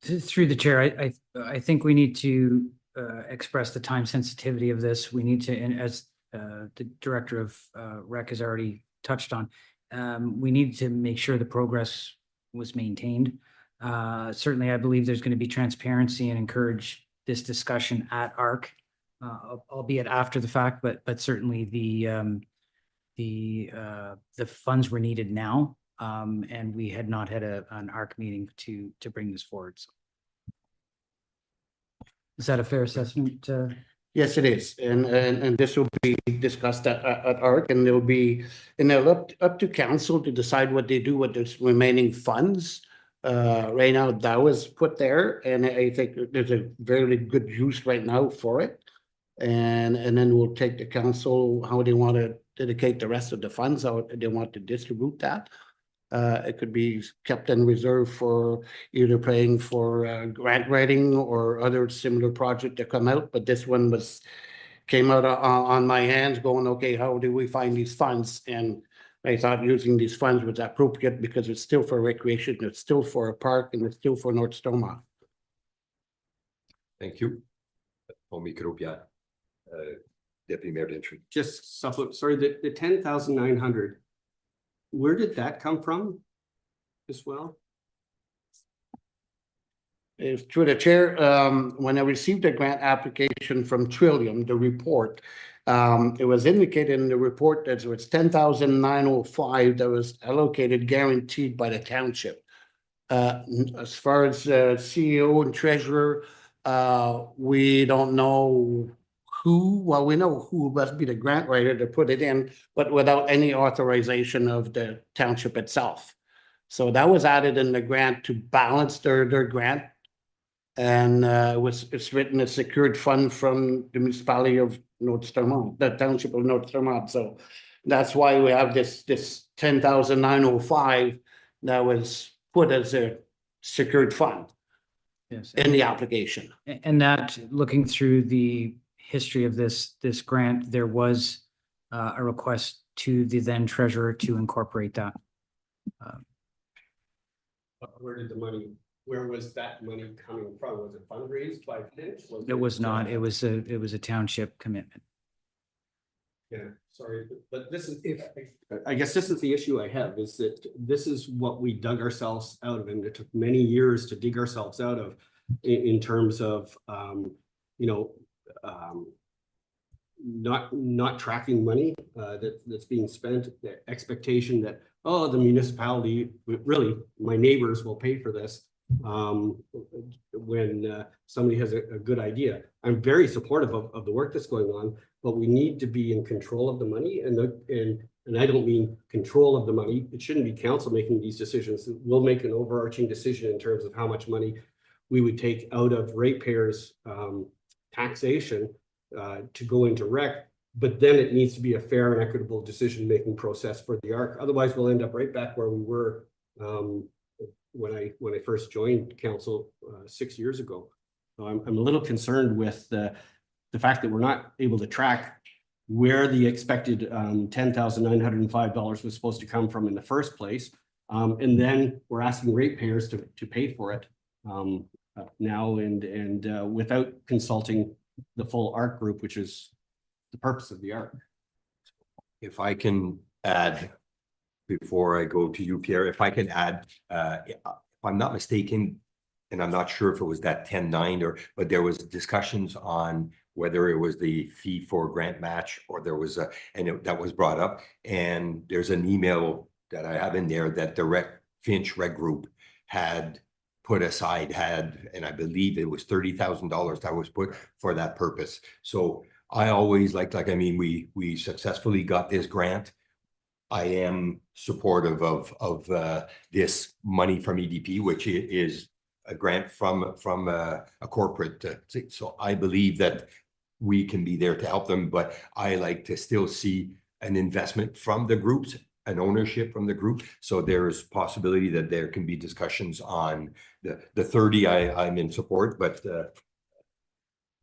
Speaker 9: Through the chair, I think we need to express the time sensitivity of this. We need to, and as the director of rec has already touched on, we need to make sure the progress was maintained. Certainly, I believe there's going to be transparency and encourage this discussion at ARC. Albeit after the fact, but certainly the funds were needed now, and we had not had an ARC meeting to bring this forward. So. Is that a fair assessment?
Speaker 10: Yes, it is, and this will be discussed at ARC, and there'll be up to council to decide what they do with this remaining funds. Right now, that was put there, and I think there's a very good use right now for it. And then we'll take the council how they want to dedicate the rest of the funds, how they want to distribute that. It could be kept in reserve for either paying for grant writing or other similar project that come out. But this one came out on my hands going, okay, how do we find these funds? And I thought using these funds was appropriate because it's still for recreation, it's still for a park, and it's still for North Stormont.
Speaker 2: Thank you. Au micro, Pierre. Deputy Mayor Dentry.
Speaker 8: Just sorry, the 10,900, where did that come from as well?
Speaker 10: Through the chair, when I received the grant application from Trillium, the report, it was indicated in the report that it was 10,905 that was allocated guaranteed by the township. As far as CEO and treasurer, we don't know who, well, we know who must be the grant writer to put it in, but without any authorization of the township itself. So that was added in the grant to balance their grant. And it's written a secured fund from the municipality of North Stormont, the township of North Stormont. So that's why we have this 10,905 that was put as a secured fund. Yes, in the application.
Speaker 9: And that, looking through the history of this grant, there was a request to the then treasurer to incorporate that.
Speaker 8: Where was that money coming from? Was it fundraised by Finch?
Speaker 9: It was not. It was a township commitment.
Speaker 8: Yeah, sorry, but this is, I guess this is the issue I have, is that this is what we dug ourselves out of, and it took many years to dig ourselves out of in terms of, you know, not tracking money that's being spent, the expectation that, oh, the municipality, really, my neighbors will pay for this. When somebody has a good idea. I'm very supportive of the work that's going on, but we need to be in control of the money, and I don't mean control of the money. It shouldn't be council making these decisions. We'll make an overarching decision in terms of how much money we would take out of ratepayers taxation to go into rec, but then it needs to be a fair and equitable decision-making process for the ARC. Otherwise, we'll end up right back where we were when I first joined council 6 years ago. So I'm a little concerned with the fact that we're not able to track where the expected $10,905 was supposed to come from in the first place. And then we're asking ratepayers to pay for it now and without consulting the full ARC group, which is the purpose of the ARC.
Speaker 2: If I can add, before I go to you, Pierre, if I can add, if I'm not mistaken, and I'm not sure if it was that 10-9 but there was discussions on whether it was the fee for grant match or there was that was brought up. And there's an email that I have in there that the Finch Rec Group had put aside, and I believe it was $30,000 that was put for that purpose. So I always I mean, we successfully got this grant. I am supportive of this money from EDP, which is a grant from a corporate. So I believe that we can be there to help them, but I like to still see an investment from the groups, an ownership from the group. So there's possibility that there can be discussions on the 30. I'm in support, but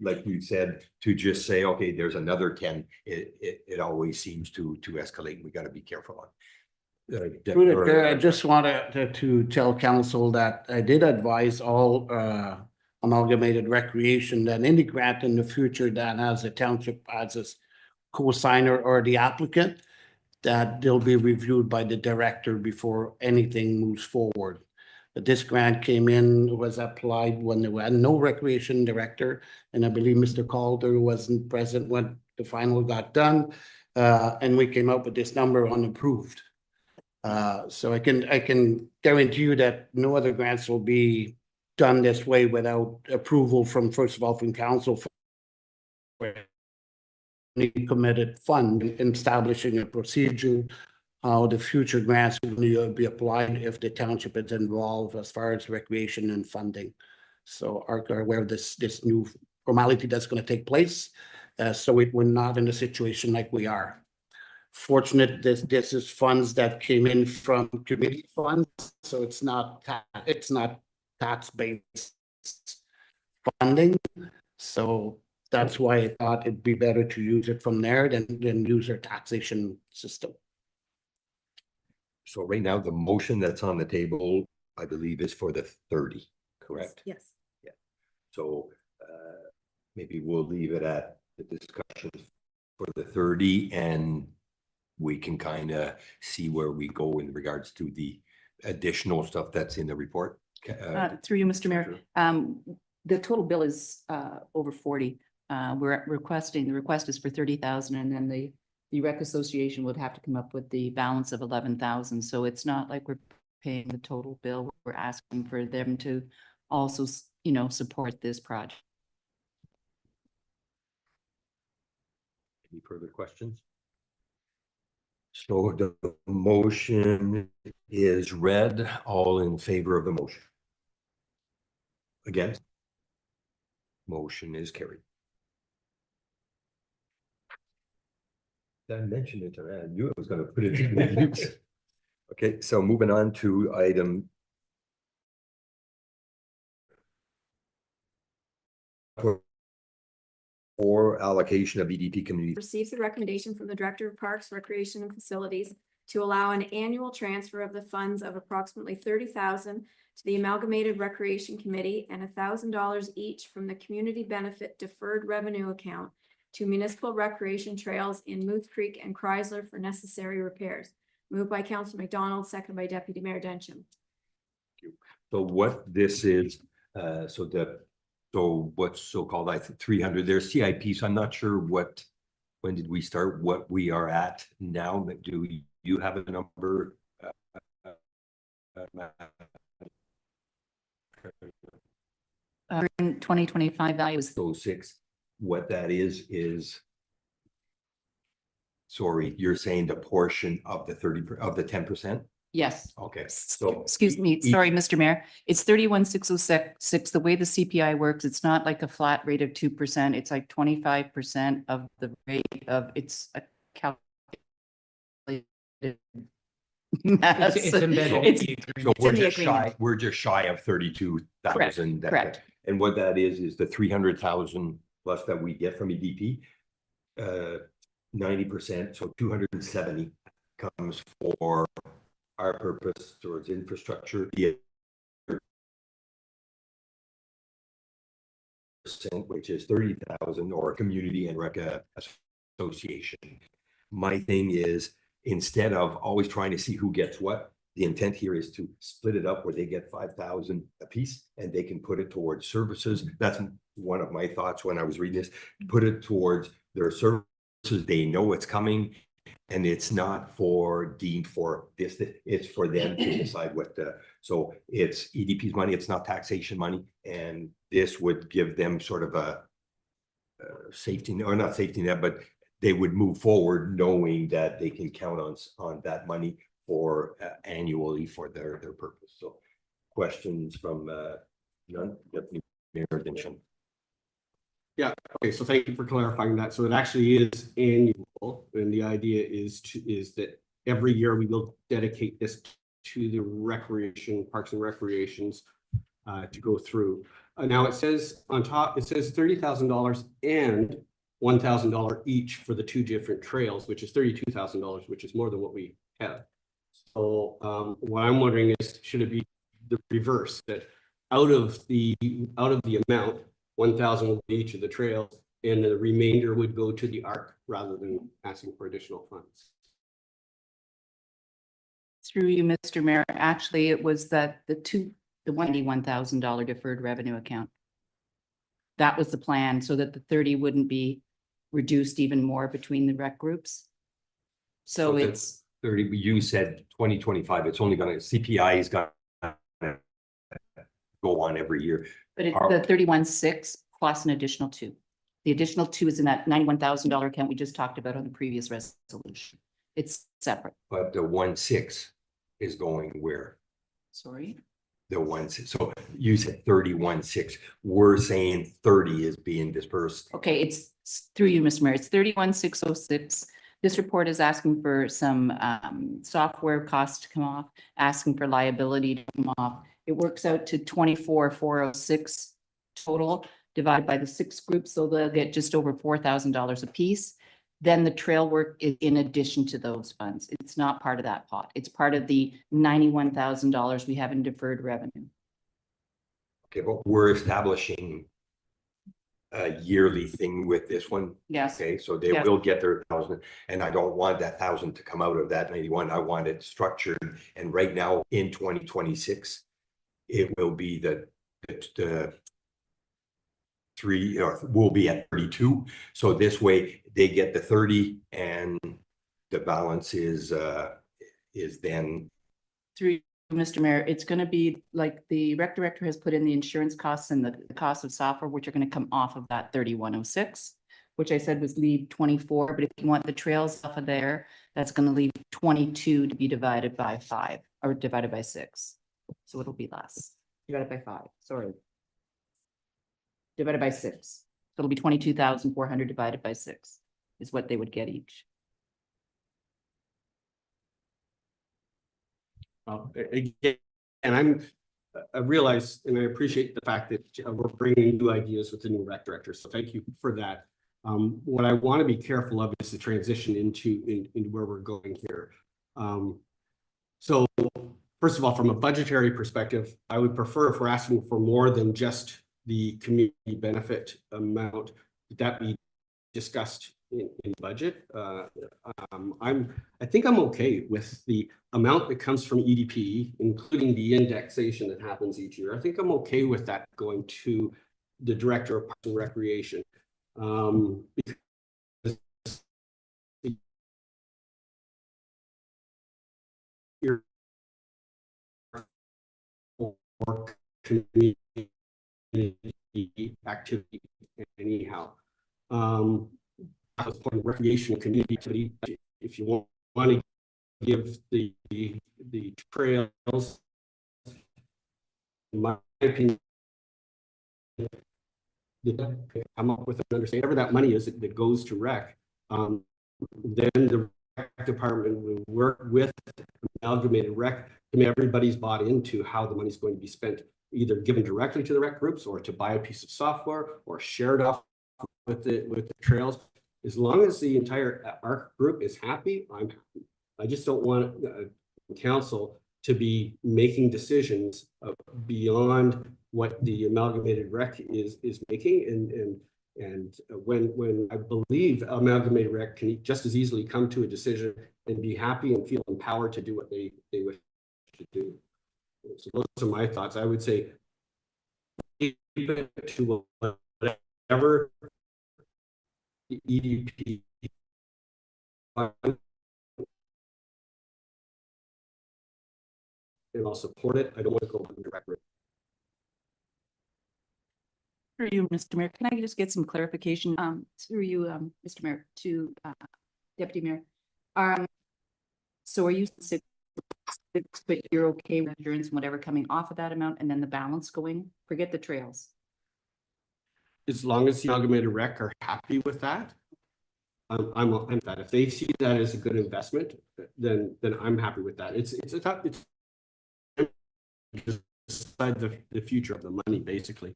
Speaker 2: like you said, to just say, okay, there's another 10, it always seems to escalate. We got to be careful on.
Speaker 10: I just wanted to tell council that I did advise all amalgamated recreation that any grant in the future that has a township as a co-signer or the applicant, that they'll be reviewed by the director before anything moves forward. But this grant came in, was applied when there was no recreation director, and I believe Mr. Calder wasn't present when the final got done, and we came up with this number unapproved. So I can guarantee you that no other grants will be done this way without approval from, first of all, from council for any committed fund, establishing a procedure how the future grants will be applied if the township is involved as far as recreation and funding. So ARC are aware of this new formality that's going to take place. So we're not in a situation like we are. Fortunate, this is funds that came in from committee funds, so it's not tax-based funding. So that's why I thought it'd be better to use it from there than use our taxation system.
Speaker 2: So right now, the motion that's on the table, I believe, is for the 30, correct?
Speaker 6: Yes.
Speaker 2: Yeah. So maybe we'll leave it at the discussion for the 30, and we can kind of see where we go in regards to the additional stuff that's in the report.
Speaker 11: Through you, Mr. Mayor, the total bill is over 40. We're requesting, the request is for 30,000, and then the rec association would have to come up with the balance of 11,000. So it's not like we're paying the total bill. We're asking for them to also, support this project.
Speaker 2: Any further questions? So the motion is read. All in favor of the motion? Against? Motion is carried. I mentioned it, I knew I was going to put it in use. Okay, so moving on to item for allocation of EDP community.
Speaker 6: Receives the recommendation from the Director of Parks, Recreation and Facilities to allow an annual transfer of the funds of approximately 30,000 to the Amalgamated Recreation Committee and $1,000 each from the Community Benefit Deferred Revenue Account to municipal recreation trails in Moose Creek and Chrysler for necessary repairs. Moved by Council McDonald, seconded by Deputy Mayor Dencham.
Speaker 2: So what this is, so what's so-called, I think 300, there's CIP, so I'm not sure when did we start, what we are at now, but do you have a number?
Speaker 11: In 2025 value is
Speaker 2: Those 6, what that is, sorry, you're saying the portion of the 10%?
Speaker 11: yes.
Speaker 2: Okay, so.
Speaker 11: Excuse me, sorry, Mr. Mayor, it's 31,606. The way the CPI works, it's not like a flat rate of 2%. It's like 25% of the rate of, it's a calculated mess.
Speaker 9: It's embedded.
Speaker 11: It's-
Speaker 2: So we're
Speaker 11: in the
Speaker 2: just
Speaker 11: agreement.
Speaker 2: we're just shy of 32,000.
Speaker 11: correct.
Speaker 2: And what that is the 300,000 plus that we get from EDP. 90%, so 270 comes for our purpose towards infrastructure. The percent, which is 30,000, or community and rec association. My thing is, instead of always trying to see who gets what, the intent here is to split it up where they get 5,000 a piece and they can put it towards services. That's one of my thoughts when I was reading this. Put it towards their services. They know it's coming, and it's not deemed for this. It's for them to decide what. So it's EDP's money. It's not taxation money, and this would give them sort of a safety net, or not safety net, but they would move forward knowing that they can count on that money for annually for their purpose. So questions from none? Deputy Mayor Dencham.
Speaker 8: Yeah, okay, so thank you for clarifying that. So it actually is annual, and the idea is that every year we will dedicate this to the Parks and Recreations to go through. Now it says on top, it says $30,000 and $1,000 each for the 2 different trails, which is $32,000, which is more than what we have. So what I'm wondering is, should it be the reverse, that out of the amount, 1,000 will be each of the trails, and the remainder would go to the ARC rather than asking for additional funds?
Speaker 11: Through you, Mr. Mayor, actually, it was that the $1,000 deferred revenue account. That was the plan, so that the 30 wouldn't be reduced even more between the rec groups. So it's
Speaker 2: 30, you said 2025, it's only gonna, CPI is gonna go on every year.
Speaker 11: But it's the 31,600 plus an additional 2. The additional 2 is in that $91,000 account we just talked about on the previous resolution. It's separate.
Speaker 2: But the 1.6 is going where?
Speaker 11: Sorry.
Speaker 2: The 1.6, so you said 31.6, we're saying 30 is being dispersed.
Speaker 11: Okay, it's through you, Mr. Mayor. It's 31,606. This report is asking for some software costs to come off, asking for liability to come off. It works out to 24,406 total divided by the 6 groups, so they'll get just over $4,000 a piece. Then the trail work is in addition to those funds. It's not part of that pot. It's part of the $91,000 we have in deferred revenue.
Speaker 2: Okay, but we're establishing a yearly thing with this one.
Speaker 11: Yes.
Speaker 2: Okay, so they
Speaker 11: Yes.
Speaker 2: will get their 1,000, and I don't want that 1,000 to come out of that 91. I want it structured, and right now in 2026, it will be the 3, or will be at 32. So this way they get the 30, and the balance is then.
Speaker 11: Through Mr. Mayor, it's going to be like the rec director has put in the insurance costs and the cost of software, which are going to come off of that 3106, which I said was leave 24. But if you want the trails off of there, that's going to leave 22 to be divided by 5 or divided by 6. So it'll be less. Divided by 5, sorry. Divided by 6. So it'll be 22,400 divided by 6 is what they would get each.
Speaker 8: Again, and I realize and I appreciate the fact that we're bringing new ideas with the new rec director. So thank you for that. What I want to be careful of is the transition into where we're going here. So first of all, from a budgetary perspective, I would prefer, if we're asking for more than just the community benefit amount, that be discussed in budget. I think I'm okay with the amount that comes from EDP, including the indexation that happens each year. I think I'm okay with that going to the Director of Parks and Recreation. Because your community activity anyhow. Recreation community activity. If you want to give the trails, in my opinion, come up with an understanding. Whatever that money is that goes to rec, then the rec department will work with Amalgamated Rec to make everybody's bought into how the money is going to be spent, either given directly to the rec groups or to buy a piece of software or shared off with the trails. As long as the entire ARC group is happy, I'm happy. I just don't want council to be making decisions beyond what the Amalgamated Rec is making, and when I believe Amalgamated Rec can just as easily come to a decision and be happy and feel empowered to do what they wish to do. So those are my thoughts. I would say keep it to whatever the EDP and I'll support it. I don't want to go directly.
Speaker 11: Through you, Mr. Mayor, can I just get some clarification through you, Mr. Mayor, to Deputy Mayor? So are you but you're okay with insurance and whatever coming off of that amount and then the balance going? Forget the trails.
Speaker 8: As long as the Amalgamated Rec are happy with that, I'm that. If they see that as a good investment, then I'm happy with that. It's decide the future of the money basically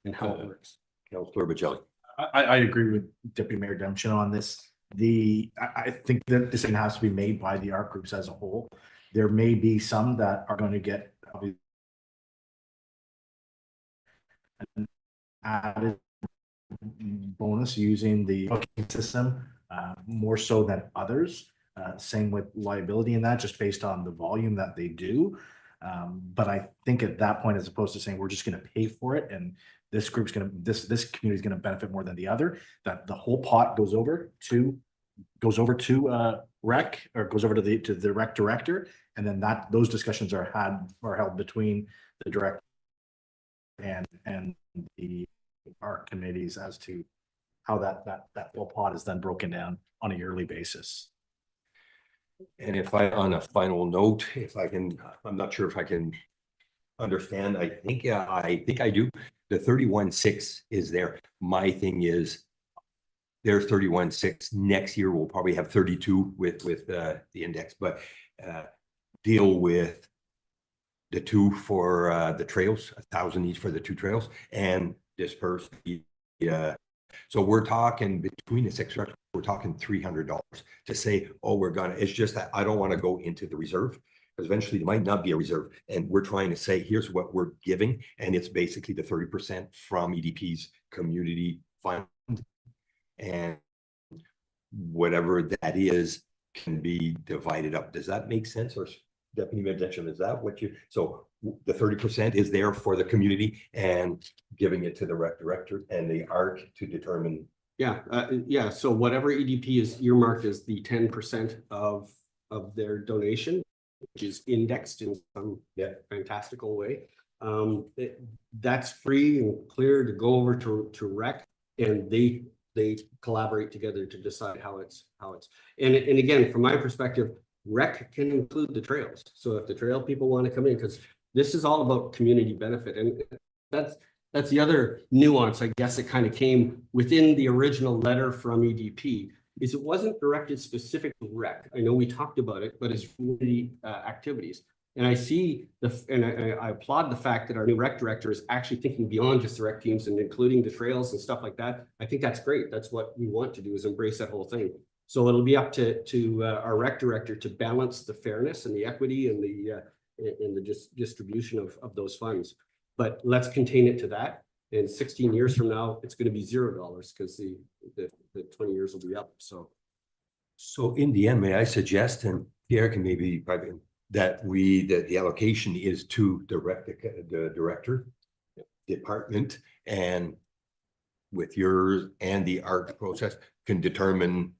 Speaker 8: and how it works.
Speaker 2: Councillor Bocelli.
Speaker 5: I agree with Deputy Mayor Demchin on this. I think that this thing has to be made by the ARC groups as a whole. There may be some that are going to get an added bonus using the booking system more so than others. Same with liability in that, just based on the volume that they do. But I think at that point, as opposed to saying we're just going to pay for it and this group's going to this community is going to benefit more than the other, that the whole pot goes over to rec, or goes over to the rec director, and then those discussions are held between the director and the ARC committees as to how that whole pot is then broken down on a yearly basis.
Speaker 2: And if I, on a final note, if I can, I'm not sure if I can understand. I think I do. The 31.6 is there. My thing is, there's 31.6. Next year we'll probably have 32 with the index, but deal with the two for the trails, 1,000 each for the two trails, and disperse the. So we're talking between the six, we're talking $300 to say, oh, we're gonna. It's just that I don't want to go into the reserve, because eventually there might not be a reserve, and we're trying to say here's what we're giving, and it's basically the 30% from EDP's community fund, and whatever that is can be divided up. Does that make sense? Or Deputy Mayor Demchin, is that what you? So the 30% is there for the community and giving it to the rec director and the ARC to determine.
Speaker 8: Yeah. So whatever EDP is earmarked as the 10% of their donation, which is indexed in some fantastical way, that's free and clear to go over to rec, and they collaborate together to decide how it's and again, from my perspective, rec can include the trails. So if the trail people want to come in, because this is all about community benefit, and that's the other nuance, I guess, it kind of came within the original letter from EDP, is it wasn't directed specific to rec. I know we talked about it, but it's community activities. And I see I applaud the fact that our new rec director is actually thinking beyond just the rec teams and including the trails and stuff like that. I think that's great. That's what we want to do, is embrace that whole thing. So it'll be up to our rec director to balance the fairness and the equity and the distribution of those funds. But let's contain it to that. in 16 years from now, it's going to be $0 because the 20 years will be up. So
Speaker 2: So in the end, may I suggest, and Pierre can maybe probably, that the allocation is to the director, department, and with yours and the ARC process can determine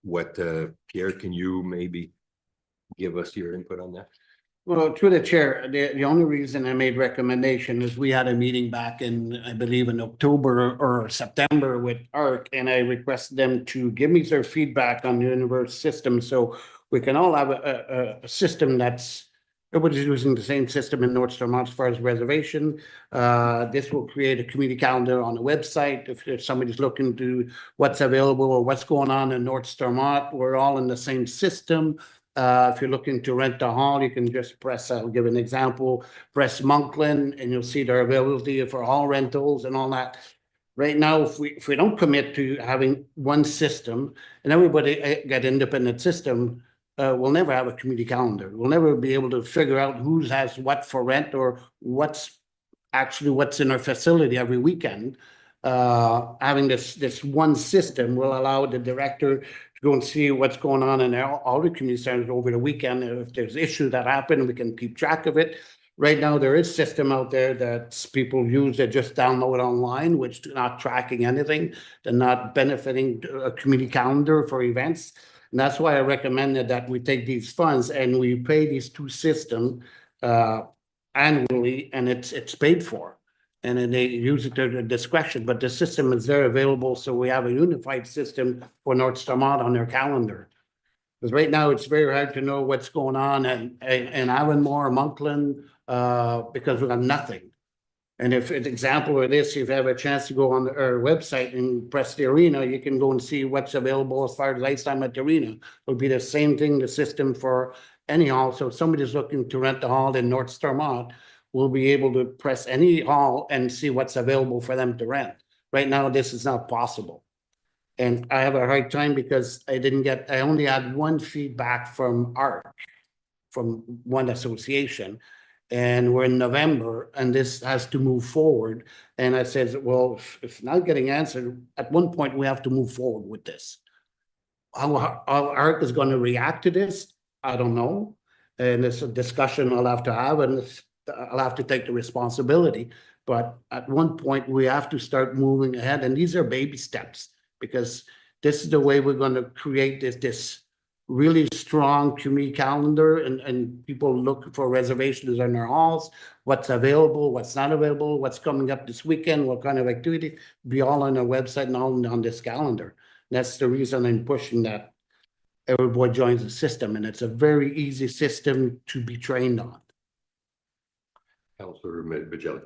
Speaker 2: what, Pierre, can you maybe give us your input on that?
Speaker 10: Well, through the chair, the only reason I made recommendation is we had a meeting back in, I believe in October or September with ARC, and I requested them to give me their feedback on the universe system, so we can all have a system that's, everybody's using the same system in North Stormont as far as reservation. This will create a community calendar on the website. If somebody's looking to what's available or what's going on in North Stormont, we're all in the same system. If you're looking to rent a hall, you can just press, I'll give an example, press Monkland, and you'll see their availability for hall rentals and all that. Right now, if we don't commit to having one system and everybody get independent system, we'll never have a community calendar. We'll never be able to figure out who has what for rent or what's in our facility every weekend. Having this one system will allow the director to go and see what's going on in all the community centers over the weekend. If there's issues that happen, we can keep track of it. Right now, there is system out there that people use that just download online, which do not tracking anything. They're not benefiting a community calendar for events. And that's why I recommended that we take these funds and we pay these two systems annually, and it's paid for. And then they use it to their discretion, but the system is there available, so we have a unified system for North Stormont on their calendar. Because right now, it's very hard to know what's going on in Avonmore, Monkland, because we have nothing. And if an example of this, if you have a chance to go on our website and press the arena, you can go and see what's available as far as ice time at the arena. It'll be the same thing, the system for any hall. So if somebody's looking to rent a hall in North Stormont, we'll be able to press any hall and see what's available for them to rent. Right now, this is not possible. And I have a hard time because I only had one feedback from ARC, from one association. And we're in November and this has to move forward. And I said, well, if it's not getting answered, at one point we have to move forward with this. How ARC is going to react to this, I don't know. And it's a discussion I'll have to have, and I'll have to take the responsibility. But at one point we have to start moving ahead, and these are baby steps, because this is the way we're going to create this really strong community calendar, and people look for reservations in their halls, what's available, what's not available, what's coming up this weekend, what kind of activity, be all on our website and all on this calendar. That's the reason I'm pushing that everybody joins the system, and it's a very easy system to be trained on.
Speaker 2: Councilor Vigili.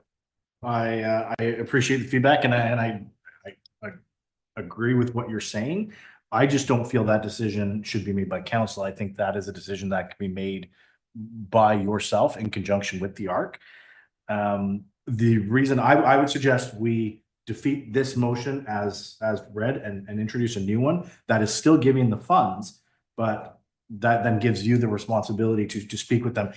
Speaker 5: I appreciate the feedback, and I agree with what you're saying. I just don't feel that decision should be made by council. I think that is a decision that can be made by yourself in conjunction with the ARC. The reason I would suggest we defeat this motion as read and introduce a new one that is still giving the funds, but that then gives you the responsibility to speak with them.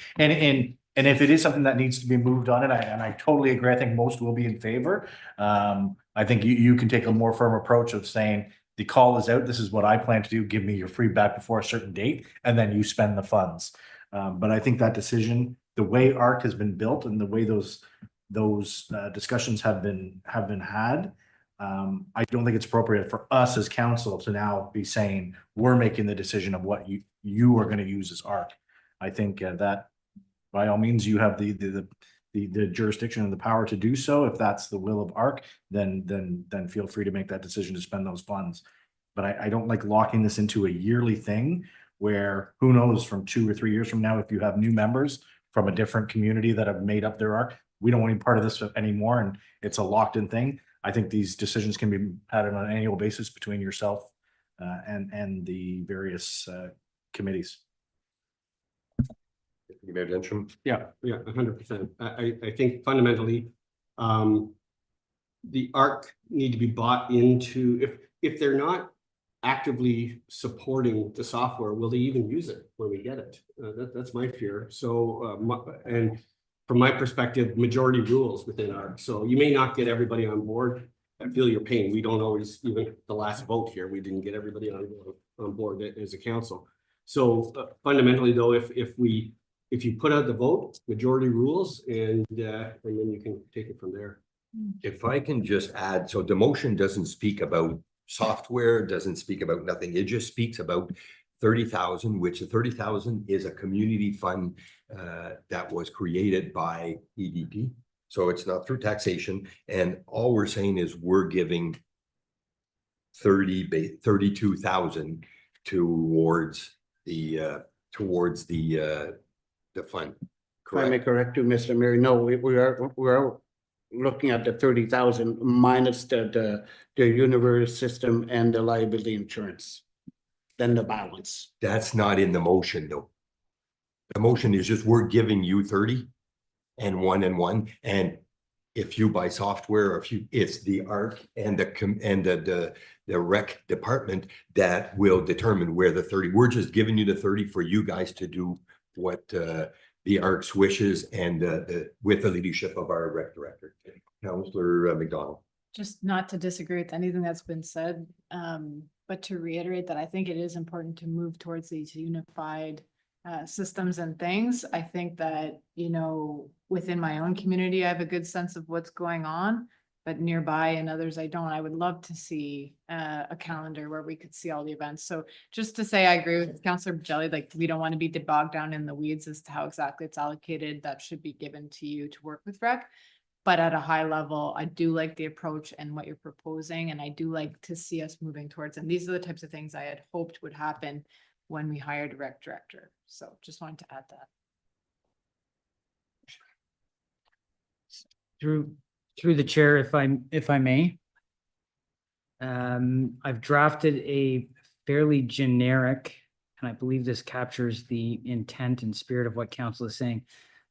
Speaker 5: And if it is something that needs to be moved on, and I totally agree, I think most will be in favor. I think you can take a more firm approach of saying, the call is out, this is what I plan to do, give me your feedback before a certain date, and then you spend the funds. But I think that decision, the way ARC has been built and the way those discussions have been had, I don't think it's appropriate for us as council to now be saying, we're making the decision of what you are going to use as ARC. I think that by all means, you have the jurisdiction and the power to do so. If that's the will of ARC, then feel free to make that decision to spend those funds. But I don't like locking this into a yearly thing where who knows, from 2 or 3 years from now, if you have new members from a different community that have made up their ARC, we don't want any part of this anymore, and it's a locked in thing. I think these decisions can be had on an annual basis between yourself and the various committees.
Speaker 2: Mayor Densham.
Speaker 8: Yeah, 100%. I think fundamentally, the ARC need to be bought into. If they're not actively supporting the software, will they even use it when we get it? That's my fear. So, and from my perspective, majority rules within ARC. So you may not get everybody on board. I feel your pain. We don't always, even the last vote here, we didn't get everybody on board as a council. So fundamentally though, if you put out the vote, majority rules, and then you can take it from there.
Speaker 2: If I can just add, so the motion doesn't speak about software, doesn't speak about nothing. It just speaks about 30,000, which the 30,000 is a community fund that was created by EDP. So it's not through taxation. And all we're saying is we're giving 32,000 towards the fund.
Speaker 10: If I may correct you, Mr. Mayor, no, we are looking at the 30,000 minus the universe system and the liability insurance. Then the balance.
Speaker 2: That's not in the motion though. The motion is just we're giving you 30 and 1. And if you buy software, or it's the ARC and the rec department that will determine where the 30, we're just giving you the 30 for you guys to do what the ARC's wishes and with the leadership of our rec director, Councillor McDonald.
Speaker 4: Just not to disagree with anything that's been said, but to reiterate that I think it is important to move towards these unified systems and things. I think that, you know, within my own community, I have a good sense of what's going on, but nearby and others I don't. I would love to see a calendar where we could see all the events. So just to say, I agree with Councillor Jelly, like we don't want to be bogged down in the weeds as to how exactly it's allocated. That should be given to you to work with rec. But at a high level, I do like the approach and what you're proposing, and I do like to see us moving towards, and these are the types of things I had hoped would happen when we hired a rec director. So just wanted to add that.
Speaker 9: Through the chair, if I may. I've drafted a fairly generic, and I believe this captures the intent and spirit of what council is saying.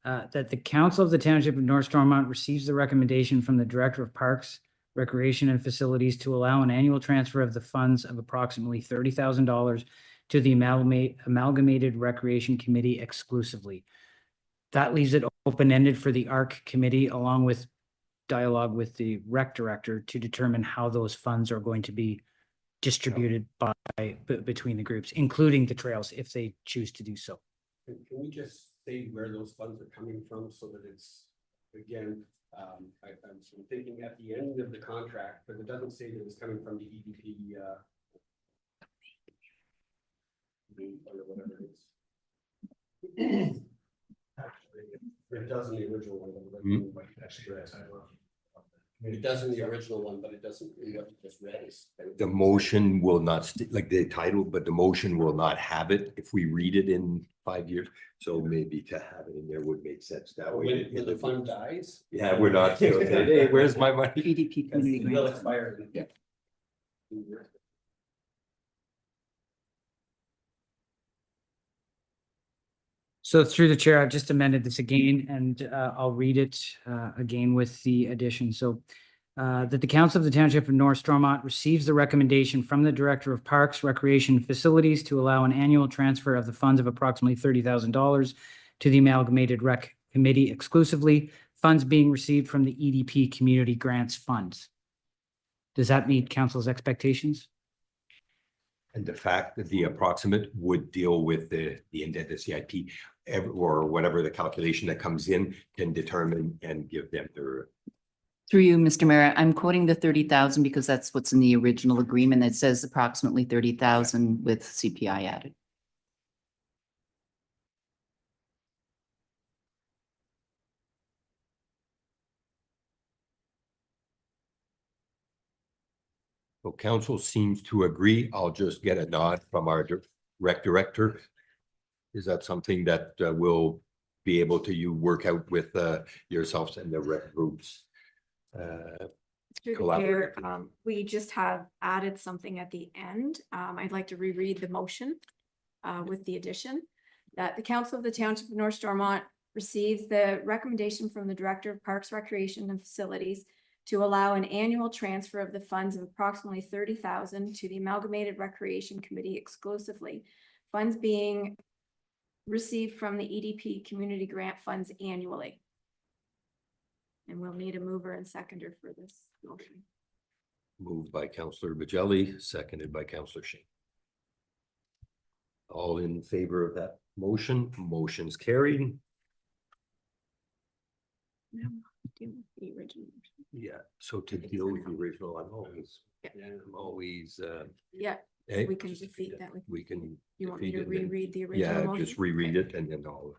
Speaker 9: That the council of the Township of North Stormont receives the recommendation from the Director of Parks, Recreation and Facilities to allow an annual transfer of the funds of approximately $30,000 to the Amalgamated Recreation Committee exclusively. That leaves it open-ended for the ARC committee, along with dialogue with the rec director, to determine how those funds are going to be distributed between the groups, including the trails, if they choose to do so.
Speaker 8: Can we just say where those funds are coming from so that it's, again, I'm thinking at the end of the contract, but it doesn't say that it's coming from the EDP or whatever it is. Actually, it does in the original one. It does in the original one, but it doesn't in what you just read.
Speaker 2: The motion will not, like the title, but the motion will not have it if we read it in 5 years. So maybe to have it in there would make sense that way.
Speaker 8: When the fund dies?
Speaker 2: Yeah, we're not still saying, hey, where's my money?
Speaker 11: EDP community
Speaker 8: Will
Speaker 11: grant.
Speaker 8: expire.
Speaker 11: Yeah.
Speaker 9: So through the chair, I've just amended this again, and I'll read it again with the addition. So that the Council of the Township of North Stormont receives the recommendation from the Director of Parks, Recreation and Facilities to allow an annual transfer of the funds of approximately $30,000 to the Amalgamated Rec Committee exclusively, funds being received from the EDP Community Grants Funds. Does that meet council's expectations?
Speaker 2: And the fact that the approximate would deal with the indented CIP or whatever the calculation that comes in can determine and give them their.
Speaker 11: Through you, Mr. Mayor, I'm quoting the 30,000 because that's what's in the original agreement. It says approximately 30,000 with CPI added.
Speaker 2: So council seems to agree. I'll just get a nod from our rec director. Is that something that will be able to work out with yourselves and the rec groups?
Speaker 6: Through the chair, we just have added something at the end. I'd like to reread the motion with the addition that the Council of the Township of North Stormont receives the recommendation from the Director of Parks, Recreation and Facilities to allow an annual transfer of the funds of approximately 30,000 to the Amalgamated Recreation Committee exclusively, funds being received from the EDP community grant funds annually. And we'll need a mover and seconder for this motion.
Speaker 2: Moved by Counselor Bajelli, seconded by Counselor Shane. All in favor of that motion? Motion's carried.
Speaker 6: No, deal with the original motion.
Speaker 2: Yeah, so to deal with the original, I'm always,
Speaker 6: Yeah,
Speaker 2: eh,
Speaker 6: we can defeat that.
Speaker 2: we can.
Speaker 6: You want me to
Speaker 2: defeat it and then-
Speaker 6: reread the original
Speaker 2: Yeah,
Speaker 6: motion?
Speaker 2: just reread it and then I'll.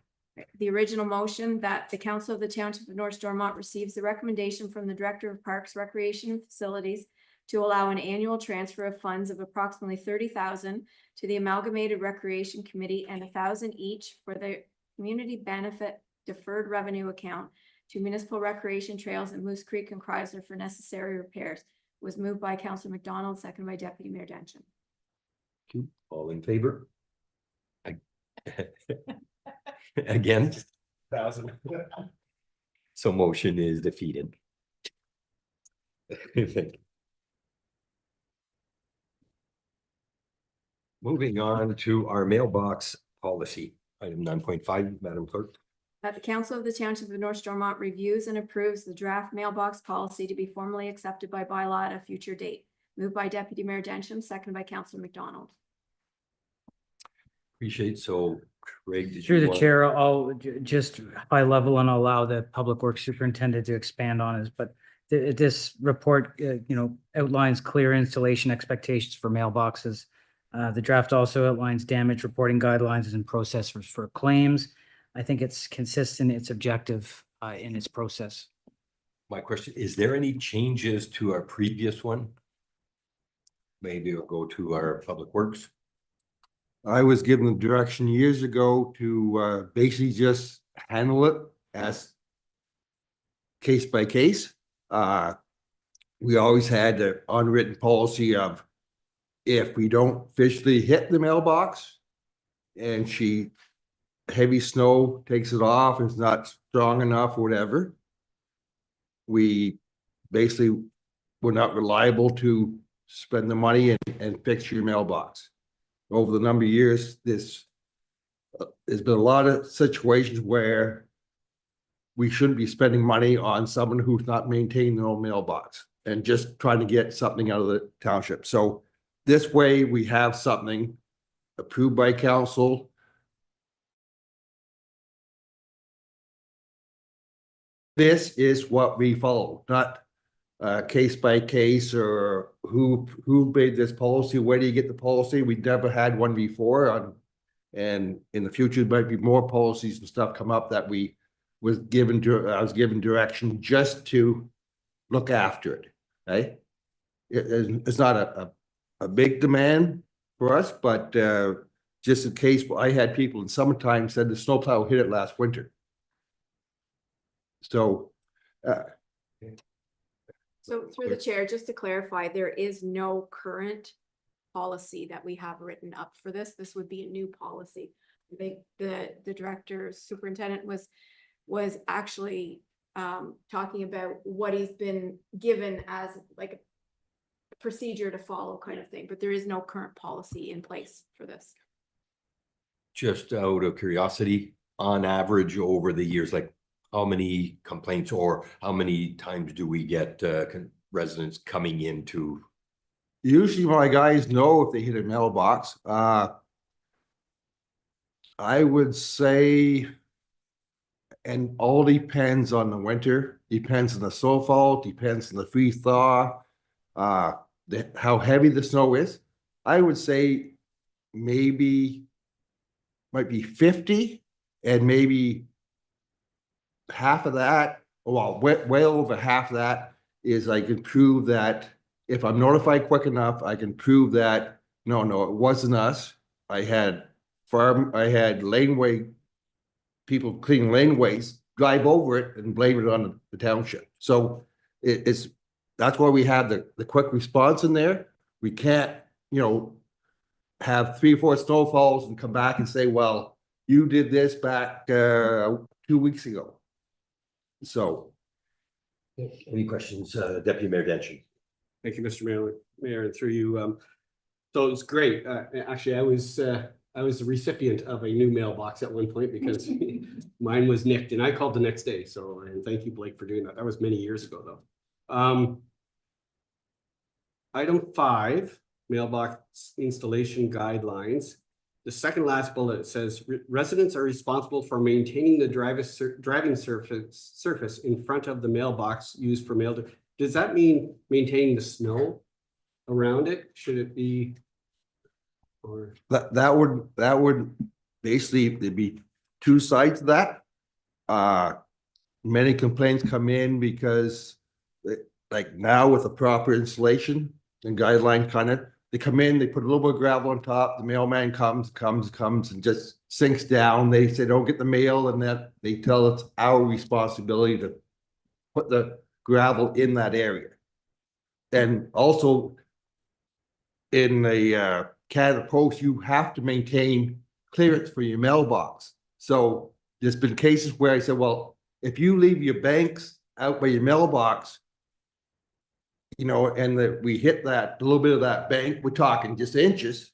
Speaker 6: The original motion that the Council of the Township of North Stormont receives the recommendation from the Director of Parks, Recreation and Facilities to allow an annual transfer of funds of approximately 30,000 to the Amalgamated Recreation Committee and 1,000 each for the Community Benefit Deferred Revenue Account to Municipal Recreation Trails in Moose Creek and Chrysler for necessary repairs. Was moved by Councilor McDonald, seconded by Deputy Mayor Denton.
Speaker 2: All in favor? Against?
Speaker 8: 1,000.
Speaker 2: So motion is defeated. Moving on to our mailbox policy, item 9.5, Madam Clerk.
Speaker 6: That the Council of the Township of North Stormont reviews and approves the draft mailbox policy to be formally accepted by bylaw at a future date. Moved by Deputy Mayor Denton, seconded by Councilor McDonald.
Speaker 2: Appreciate, so Craig. did
Speaker 9: Through
Speaker 2: you
Speaker 9: the
Speaker 2: want-
Speaker 9: chair, I'll just high level and allow the Public Works Superintendent to expand on it, but this report, outlines clear installation expectations for mailboxes. The draft also outlines damage reporting guidelines and process for claims. I think it's consistent, it's objective in its process.
Speaker 2: My question, is there any changes to our previous one? Maybe we'll go to our Public Works.
Speaker 12: I was given the direction years ago to basically just handle it as case by case. We always had the unwritten policy of if we don't officially hit the mailbox and heavy snow takes it off, it's not strong enough or whatever, we basically were not reliable to spend the money and fix your mailbox. Over the number of years, there's been a lot of situations where we shouldn't be spending money on someone who's not maintaining their own mailbox and just trying to get something out of the township. So this way we have something approved by council. This is what we follow, not case by case or who made this policy, where do you get the policy? We never had one before and in the future, there might be more policies and stuff come up that I was given direction just to look after it, right? It's not a big demand for us, but just in case, I had people in summertime said the snowplow hit it last winter. So
Speaker 6: So through the chair, just to clarify, there is no current policy that we have written up for this. This would be a new policy. The director superintendent was actually talking about what he's been given as like a procedure to follow kind of thing, but there is no current policy in place for this.
Speaker 2: Just out of curiosity, on average over the years, like how many complaints or how many times do we get residents coming into?
Speaker 12: usually my guys know if they hit a mailbox. I would say, and all depends on the winter, depends on the snowfall, depends on the freeze thaw, how heavy the snow is. I would say maybe might be 50 and maybe half of that, well, way over half of that is I can prove that if I'm notified quick enough, I can prove that, no, it wasn't us. I had laneway people cleaning laneways, drive over it and blame it on the township. So that's why we have the quick response in there. We can't, have 3 or 4 snowfalls and come back and say, well, you did this back 2 weeks ago. So.
Speaker 2: Any questions, Deputy Mayor Denton?
Speaker 8: Thank you, Mr. Mayor, and through you. So it's great. Actually, I was I was the recipient of a new mailbox at one point because mine was nicked and I called the next day. So, and thank you, Blake, for doing that. That was many years ago, though. Item 5, mailbox installation guidelines. The second last bullet says residents are responsible for maintaining the driving surface in front of the mailbox used for mail. Does that mean maintaining the snow around it? Should it be? Or
Speaker 12: That would basically, there'd be two sides to that. Many complaints come in because like now with the proper installation and guideline kind of, they come in, they put a little bit of gravel on top, the mailman comes and just sinks down. They say, don't get the mail, and that they tell it's our responsibility to put the gravel in that area. And also in the Canada Post, you have to maintain clearance for your mailbox. So there's been cases where I said, well, if you leave your banks out by your mailbox, you know, and that we hit that, a little bit of that bank, we're talking just inches.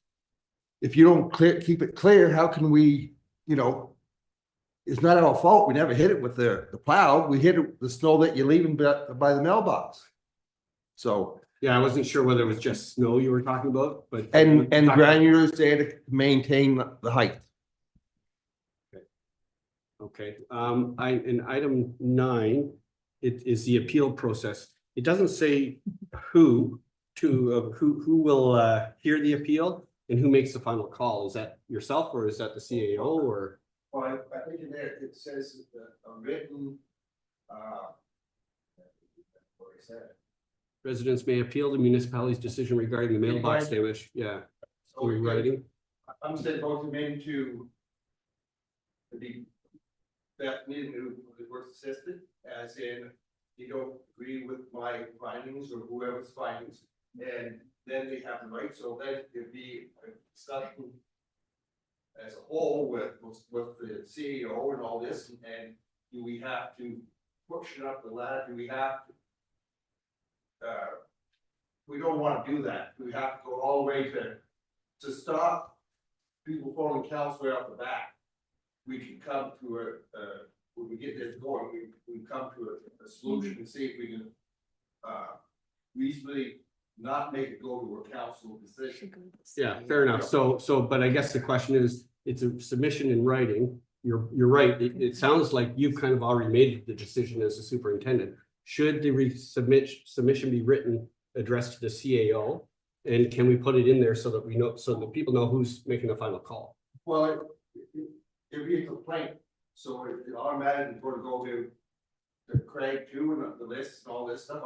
Speaker 12: If you don't keep it clear, how can we, you know, it's not our fault. We never hit it with the plow. We hit it with the snow that you're leaving by the mailbox. So.
Speaker 8: yeah, I wasn't sure whether it was just snow you were talking about, but.
Speaker 12: And granulars there to maintain the height.
Speaker 8: Okay, in item 9, it is the appeal process. It doesn't say who will hear the appeal and who makes the final call. Is that yourself or is that the CAO or?
Speaker 12: Well, I think in there it says a written, what I said.
Speaker 8: Residents may appeal the municipality's decision regarding the mailbox damage. Yeah.
Speaker 12: So
Speaker 8: rewriting.
Speaker 12: I'm saying both of them into the Bethany who works assistant, as in you don't agree with my findings or whoever's findings, and then they have the right. So then it'd be a discussion as a whole with the CEO and all this, and do we have to push it up the ladder? Do we have to? We don't want to do that. We have to go all the way to stop people phoning council right off the bat. We can come to when we get this going, we come to a solution and see if we can reasonably not make it go to a council decision.
Speaker 8: Yeah, fair enough. So, but I guess the question is, it's a submission in writing. You're right. It sounds like you've kind of already made the decision as a superintendent. Should the submission be written, addressed to the CAO? And can we put it in there so that we know, so that people know who's making the final call?
Speaker 12: Well, it'd be a complaint, so it automatically going to go to Craig too, and the list and all this stuff.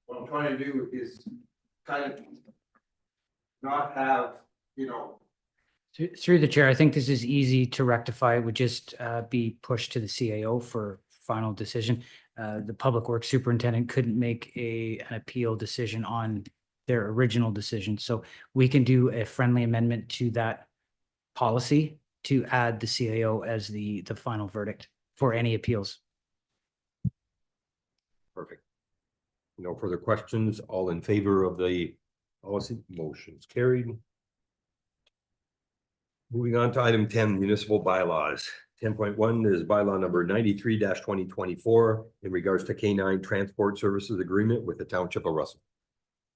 Speaker 12: What I'm trying to do is kind of not have, you know.
Speaker 9: Through the chair, I think this is easy to rectify. It would just be pushed to the CAO for final decision. The public works superintendent couldn't make an appeal decision on their original decision. So we can do a friendly amendment to that policy to add the CAO as the final verdict for any appeals.
Speaker 2: Perfect. No further questions. All in favor of the policy? Motion's carried. Moving on to item 10, municipal bylaws. 10.1 is bylaw number 93-2024 in regards to K9 transport services agreement with the Township of Russell.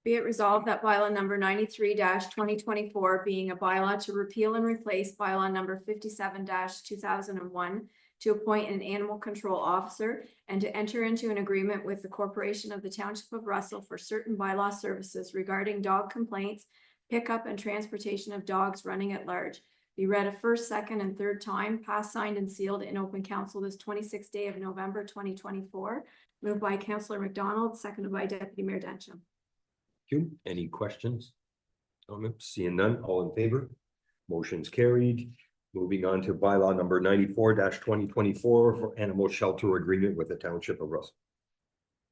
Speaker 6: Be it resolved that bylaw number 93-2024 being a bylaw to repeal and replace bylaw number 57-2001 to appoint an animal control officer and to enter into an agreement with the corporation of the Township of Russell for certain bylaw services regarding dog complaints, pickup and transportation of dogs running at large. Be read a first, second, and third time, passed, signed, and sealed in open council this 26th day of November 2024. Moved by Councillor McDonald, seconded by Deputy Mayor Densham.
Speaker 2: Any questions? Comments? Seeing none, all in favor? Motion's carried. Moving on to bylaw number 94-2024 for animal shelter agreement with the Township of Russell.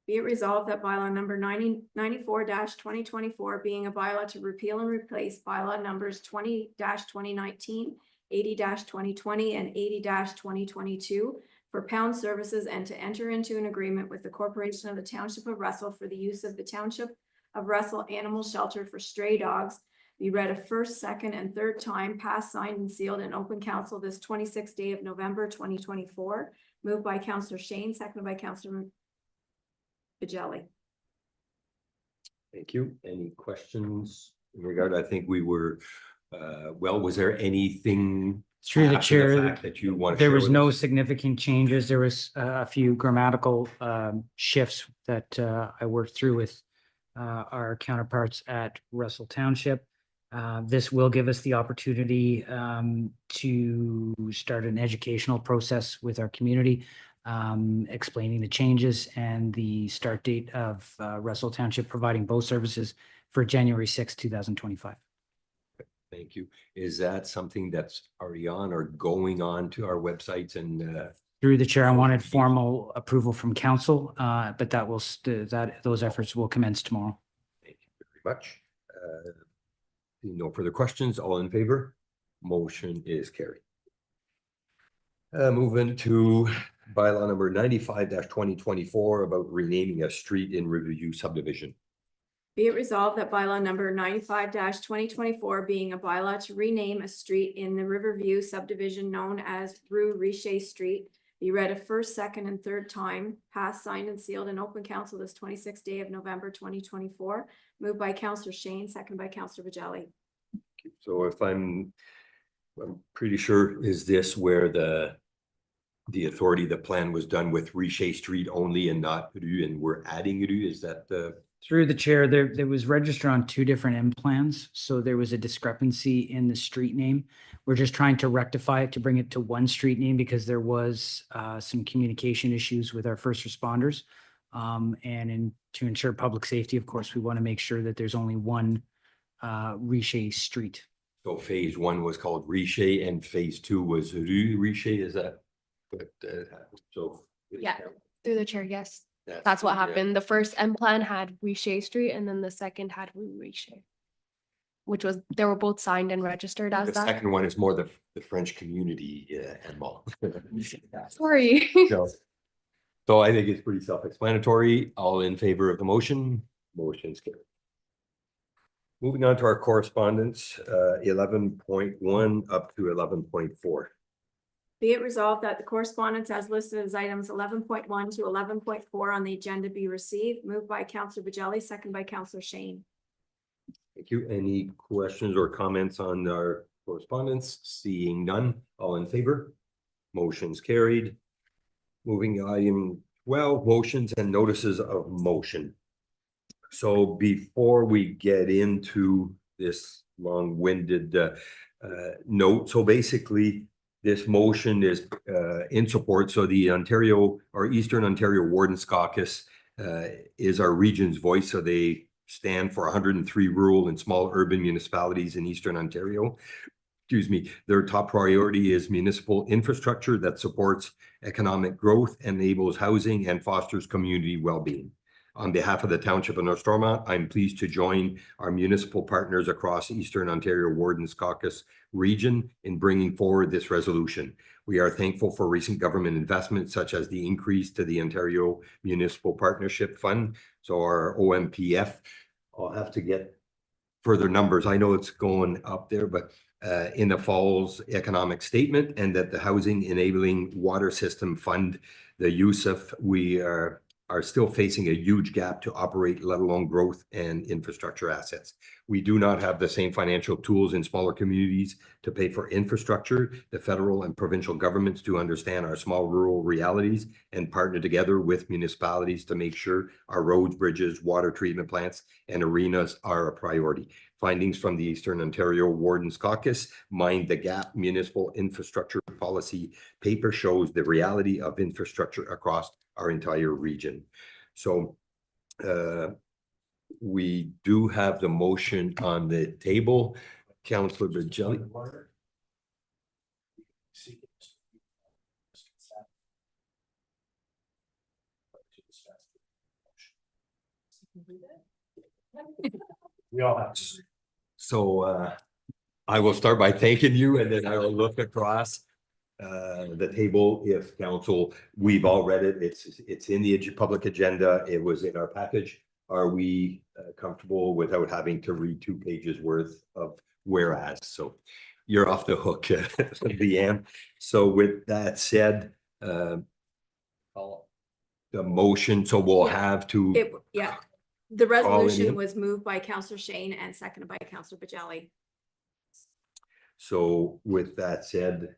Speaker 6: Be it resolved that bylaw number 94-2024 being a bylaw to repeal and replace bylaw numbers 20-2019, 80-2020, and 80-2022 for pound services and to enter into an agreement with the corporation of the Township of Russell for the use of the Township of Russell Animal Shelter for stray dogs, be read a first, second, and third time, passed, signed, and sealed in open council this 26th day of November 2024. Moved by Councillor Shane, seconded by Councillor Bajelli.
Speaker 2: Thank you. Any questions in regard? I think we were, well, was there anything
Speaker 9: Through the
Speaker 2: after
Speaker 9: chair,
Speaker 2: fact that you want to
Speaker 9: there
Speaker 2: share
Speaker 9: was
Speaker 2: with
Speaker 9: no
Speaker 2: us?
Speaker 9: significant changes. There was a few grammatical shifts that I worked through with our counterparts at Russell Township. This will give us the opportunity to start an educational process with our community, explaining the changes and the start date of Russell Township providing both services for January 6, 2025.
Speaker 2: Thank you. Is that something that's already on or going on to our websites and
Speaker 9: Through the chair, I wanted formal approval from council, but that will, those efforts will commence tomorrow.
Speaker 2: thank you very much. No further questions. All in favor? Motion is carried. Moving to bylaw number 95-2024 about renaming a street in Riverview subdivision.
Speaker 6: Be it resolved that bylaw number 95-2024 being a bylaw to rename a street in the Riverview subdivision known as Rue Richer Street be read a first, second, and third time, passed, signed, and sealed in open council this 26th day of November 2024. Moved by Councillor Shane, seconded by Councillor Bajelli.
Speaker 2: So if I'm pretty sure, is this where the authority, the plan was done with Richer Street only and not Rue, and we're adding Rue? Is that the?
Speaker 9: Through the chair, there was registered on two different M plans, so there was a discrepancy in the street name. We're just trying to rectify it to bring it to one street name because there was some communication issues with our first responders. To ensure public safety, of course, we want to make sure that there's only one Richer Street.
Speaker 2: So phase one was called Richer and phase two was Rue Richer, is that? So.
Speaker 13: Yeah. Through the chair, yes. That's what happened. The first M plan had Richer Street and then the second had Rue Richer. Which was, they were both signed and registered as
Speaker 2: The
Speaker 13: that.
Speaker 2: second one is more the French community and mall.
Speaker 13: Sorry.
Speaker 2: So I think it's pretty self-explanatory. All in favor of the motion? Motion's carried. Moving on to our correspondence, 11.1 up to 11.4.
Speaker 6: Be it resolved that the correspondence as listed as items 11.1 to 11.4 on the agenda be received. Moved by Councillor Bajelli, second by Councillor Shane.
Speaker 2: Thank you. Any questions or comments on our correspondence? Seeing none, all in favor? Motion's carried. Moving to item 12, motions and notices of motion. So before we get into this long-winded note, so basically this motion is in support. So the Ontario or Eastern Ontario Wardens Caucus is our region's voice. So they stand for 103 rural and small urban municipalities in Eastern Ontario. Excuse me. Their top priority is municipal infrastructure that supports economic growth, enables housing, and fosters community well-being. On behalf of the Township of North Stormont, I'm pleased to join our municipal partners across Eastern Ontario Wardens Caucus region in bringing forward this resolution. We are thankful for recent government investments such as the increase to the Ontario Municipal Partnership Fund, so our OMPF. I'll have to get further numbers. I know it's going up there, but in the Falls economic statement, and that the Housing Enabling Water System Fund, the USIF, we are still facing a huge gap to operate, let alone growth and infrastructure assets. We do not have the same financial tools in smaller communities to pay for infrastructure. The federal and provincial governments do understand our small rural realities and partner together with municipalities to make sure our roads, bridges, water treatment plants, and arenas are a priority. Findings from the Eastern Ontario Wardens Caucus Mind the Gap Municipal Infrastructure Policy paper shows the reality of infrastructure across our entire region. So we do have the motion on the table. Councillor Bajelli.
Speaker 5: We all have.
Speaker 2: So I will start by thanking you, and then I will look across the table. If council, we've all read it. It's in the public agenda. It was in our package. are we comfortable without having to read 2 pages worth of whereas? So you're off the hook, Leanne. So with that said, the motion, so we'll
Speaker 6: Yeah.
Speaker 2: have to.
Speaker 6: The
Speaker 2: Call it
Speaker 6: resolution
Speaker 2: in.
Speaker 6: was moved by Counselor Shane and seconded by Counselor Bajali.
Speaker 2: So with that said,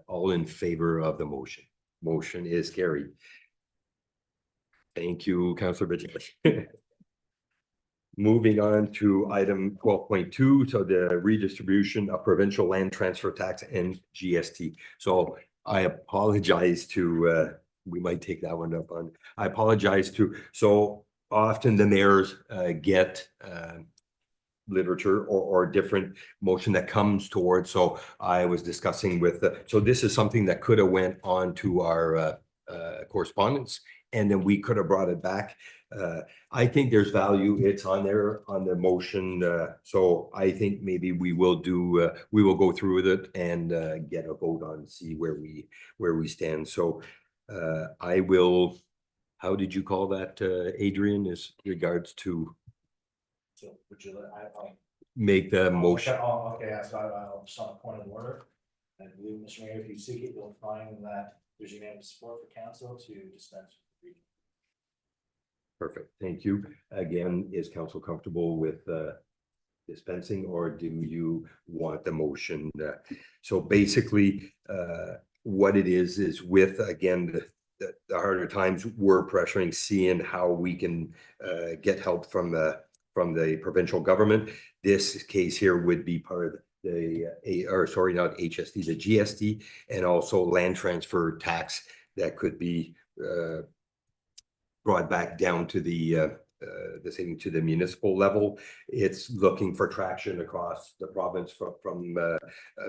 Speaker 2: all in favor of the motion? Motion is carried. Thank you, Councillor Bajali. Moving on to item 12.2, so the redistribution of provincial land transfer tax and GST. So I apologize to, we might take that one up on, I apologize to, so often the mayors get literature or different motion that comes towards. So I was discussing with, so this is something that could have went on to our correspondence, and then we could have brought it back. I think there's value. It's on there on the motion. So I think maybe we will do, we will go through with it and get a vote on, see where we stand. So I will, how did you call that, Adrian, as regards to
Speaker 5: So would you,
Speaker 2: make the motion?
Speaker 5: Okay, so I'll just on a point of order. I believe, Mr. Mayor, if you seek it, you'll find that there's unanimous support for council to dispense with the reading.
Speaker 2: Perfect, thank you. Again, is council comfortable with dispensing, or do you want the motion? So basically, what it is with, again, the harder times, we're pressuring, seeing how we can get help from the provincial government. This case here would be part of not HST, the GST, and also land transfer tax that could be brought back down to the municipal level. It's looking for traction across the province from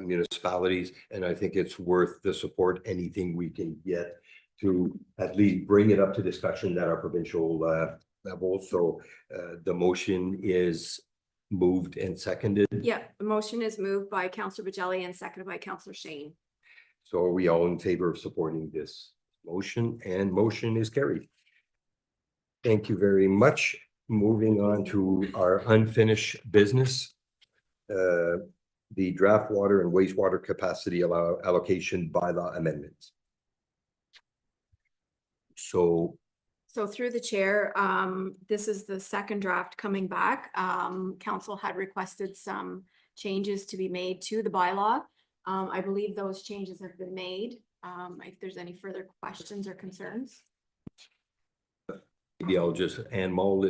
Speaker 2: municipalities, and I think it's worth the support. Anything we can get to at least bring it up to discussion at our provincial level. So the motion is moved and seconded.
Speaker 6: Yeah, the motion is moved by Counselor Bajali and seconded by Counselor Shane.
Speaker 2: So are we all in favor of supporting this motion? And motion is carried. Thank you very much. Moving on to our unfinished business. The draft water and wastewater capacity allocation bylaw amendments. So
Speaker 6: through the chair, this is the second draft coming back. Council had requested some changes to be made to the bylaw. I believe those changes have been made. If there's any further questions or concerns.
Speaker 2: maybe I'll just, Ann Mull,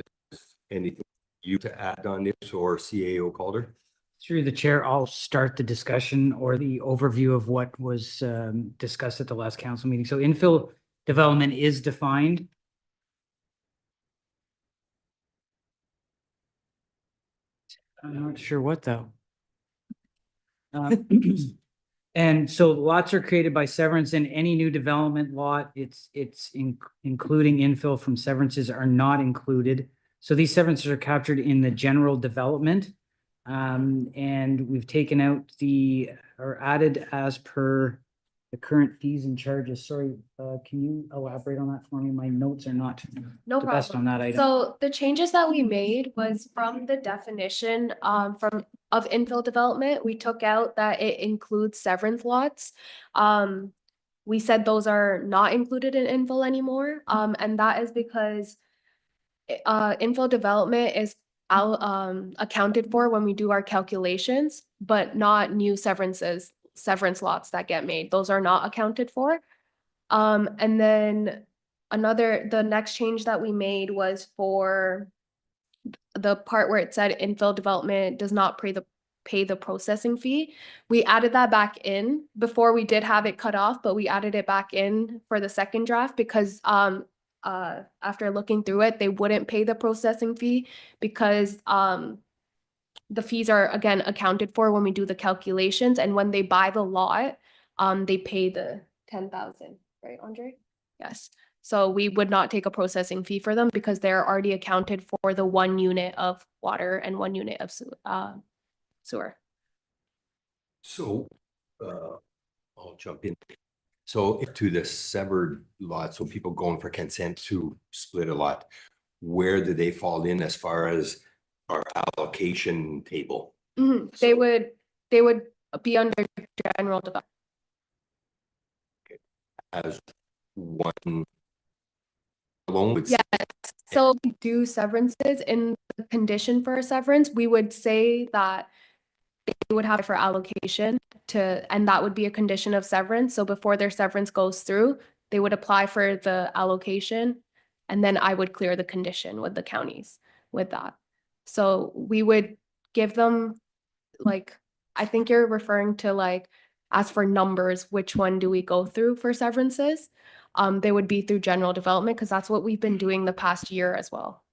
Speaker 2: anything you to add on this, or CAO Calder?
Speaker 9: Through the chair, I'll start the discussion or the overview of what was discussed at the last council meeting. So infill development is defined. I'm not sure what though. And so lots are created by severance, and any new development lot, including infill from severances are not included. So these severances are captured in the general development. And we've taken out or added as per the current fees and charges. Sorry, can you elaborate on that for me? My notes are not
Speaker 13: No
Speaker 9: the best on
Speaker 13: problem.
Speaker 9: that item.
Speaker 13: So the changes that we made was from the definition of infill development. We took out that it includes severance lots. We said those are not included in infill anymore. And that is because infill development is accounted for when we do our calculations, but not new severance lots that get made. Those are not accounted for. And then the next change that we made was for the part where it said infill development does not pay the processing fee. We added that back in. Before we did have it cut off, but we added it back in for the second draft because after looking through it, they wouldn't pay the processing fee because the fees are again accounted for when we do the calculations, and when they buy the lot, they pay the 10,000, right, Andre? Yes. So we would not take a processing fee for them because they're already accounted for the 1 unit of water and 1 unit of sewer.
Speaker 2: So I'll jump in. So if to the severed lot, so people going for consent to split a lot, where do they fall in as far as our allocation table?
Speaker 13: Mhm. They would be under general development.
Speaker 2: As one alone would.
Speaker 13: Yes, so we do severances in the condition for a severance, we would say that they would have for allocation and that would be a condition of severance. So before their severance goes through, they would apply for the allocation. And then I would clear the condition with the counties with that. So we would give them, like, I think you're referring to, like, as for numbers, which one do we go through for severances? They would be through general development because that's what we've been doing the past year as well.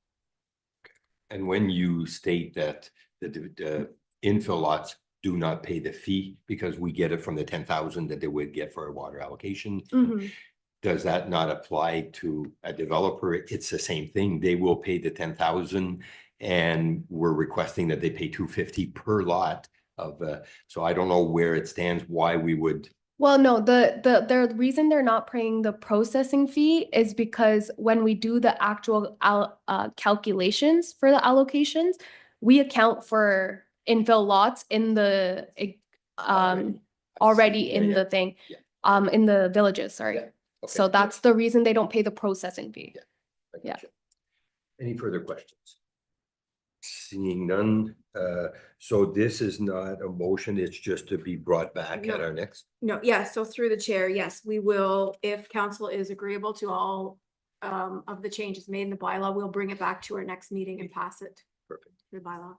Speaker 2: And when you state that the infill lots do not pay the fee because we get it from the 10,000 that they would get for a water allocation, does that not apply to a developer? It's the same thing. They will pay the 10,000 and we're requesting that they pay 250 per lot of, so I don't know where it stands, why we would.
Speaker 13: Well, no, the reason they're not paying the processing fee is because when we do the actual calculations for the allocations, we account for infill lots in the already in the thing, in the villages, sorry. So that's the reason they don't pay the processing fee. Yeah.
Speaker 2: Any further questions? Seeing none, so this is not a motion, it's just to be brought back at our next.
Speaker 6: No, yeah, so through the chair, yes, we will, if council is agreeable to all of the changes made in the bylaw, we'll bring it back to our next meeting and pass it.
Speaker 2: Perfect.
Speaker 6: The bylaw.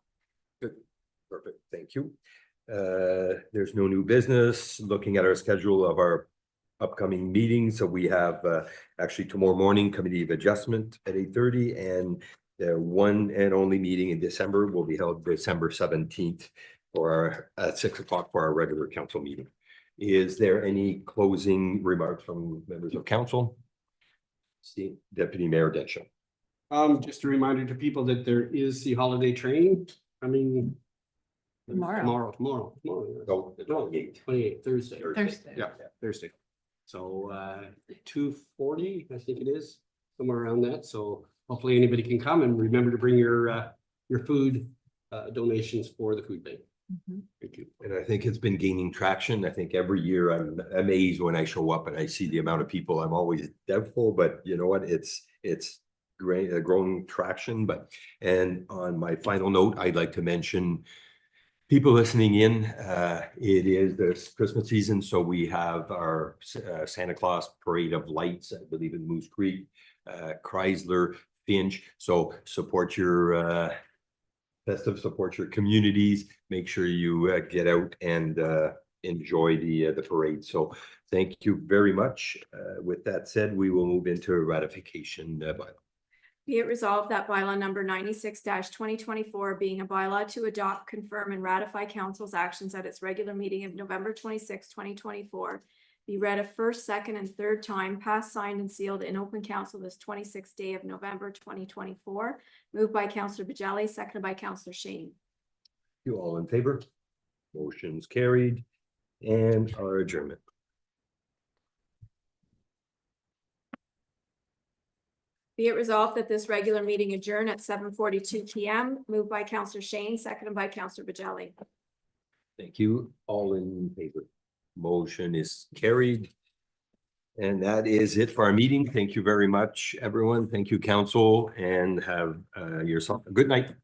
Speaker 2: Good, perfect, thank you. There's no new business. Looking at our schedule of our upcoming meetings, so we have actually tomorrow morning committee of adjustment at 8:30, and the one and only meeting in December will be held December 17th for our at 6 o'clock for our regular council meeting. Is there any closing remarks from members of council? See, Deputy Mayor Densham.
Speaker 8: Just a reminder to people that there is the holiday train coming tomorrow.
Speaker 2: No, the 28th.
Speaker 8: 28th, Thursday.
Speaker 4: Thursday.
Speaker 8: Yeah, Thursday. So 2:40, I think it is, somewhere around that. So hopefully anybody can come, and remember to bring your food donations for the food bank. Thank you.
Speaker 2: And I think it's been gaining traction. I think every year I'm amazed when I show up and I see the amount of people. I'm always doubtful, but you know what? It's great, growing traction. But, and on my final note, I'd like to mention people listening in, it is this Christmas season, so we have our Santa Claus Parade of Lights, I believe in Moose Creek, Chrysler, Finch. So support your support your communities. Make sure you get out and enjoy the parade. So thank you very much. With that said, we will move into ratification bylaw.
Speaker 6: Be it resolved that bylaw number 96-2024 being a bylaw to adopt, confirm, and ratify council's actions at its regular meeting of November 26, 2024, be read a first, second, and third time, passed, signed, and sealed in open council this 26th day of November 2024. Moved by Councillor Bajali, seconded by Councillor Shane.
Speaker 2: You all in favor? Motion's carried, and our adjournment.
Speaker 6: Be it resolved that this regular meeting adjourn at 7:42 PM. Moved by Councillor Shane, seconded by Councillor Bajali.
Speaker 2: Thank you. All in favor. Motion is carried. And that is it for our meeting. Thank you very much, everyone. Thank you, council, and have yourself a good night.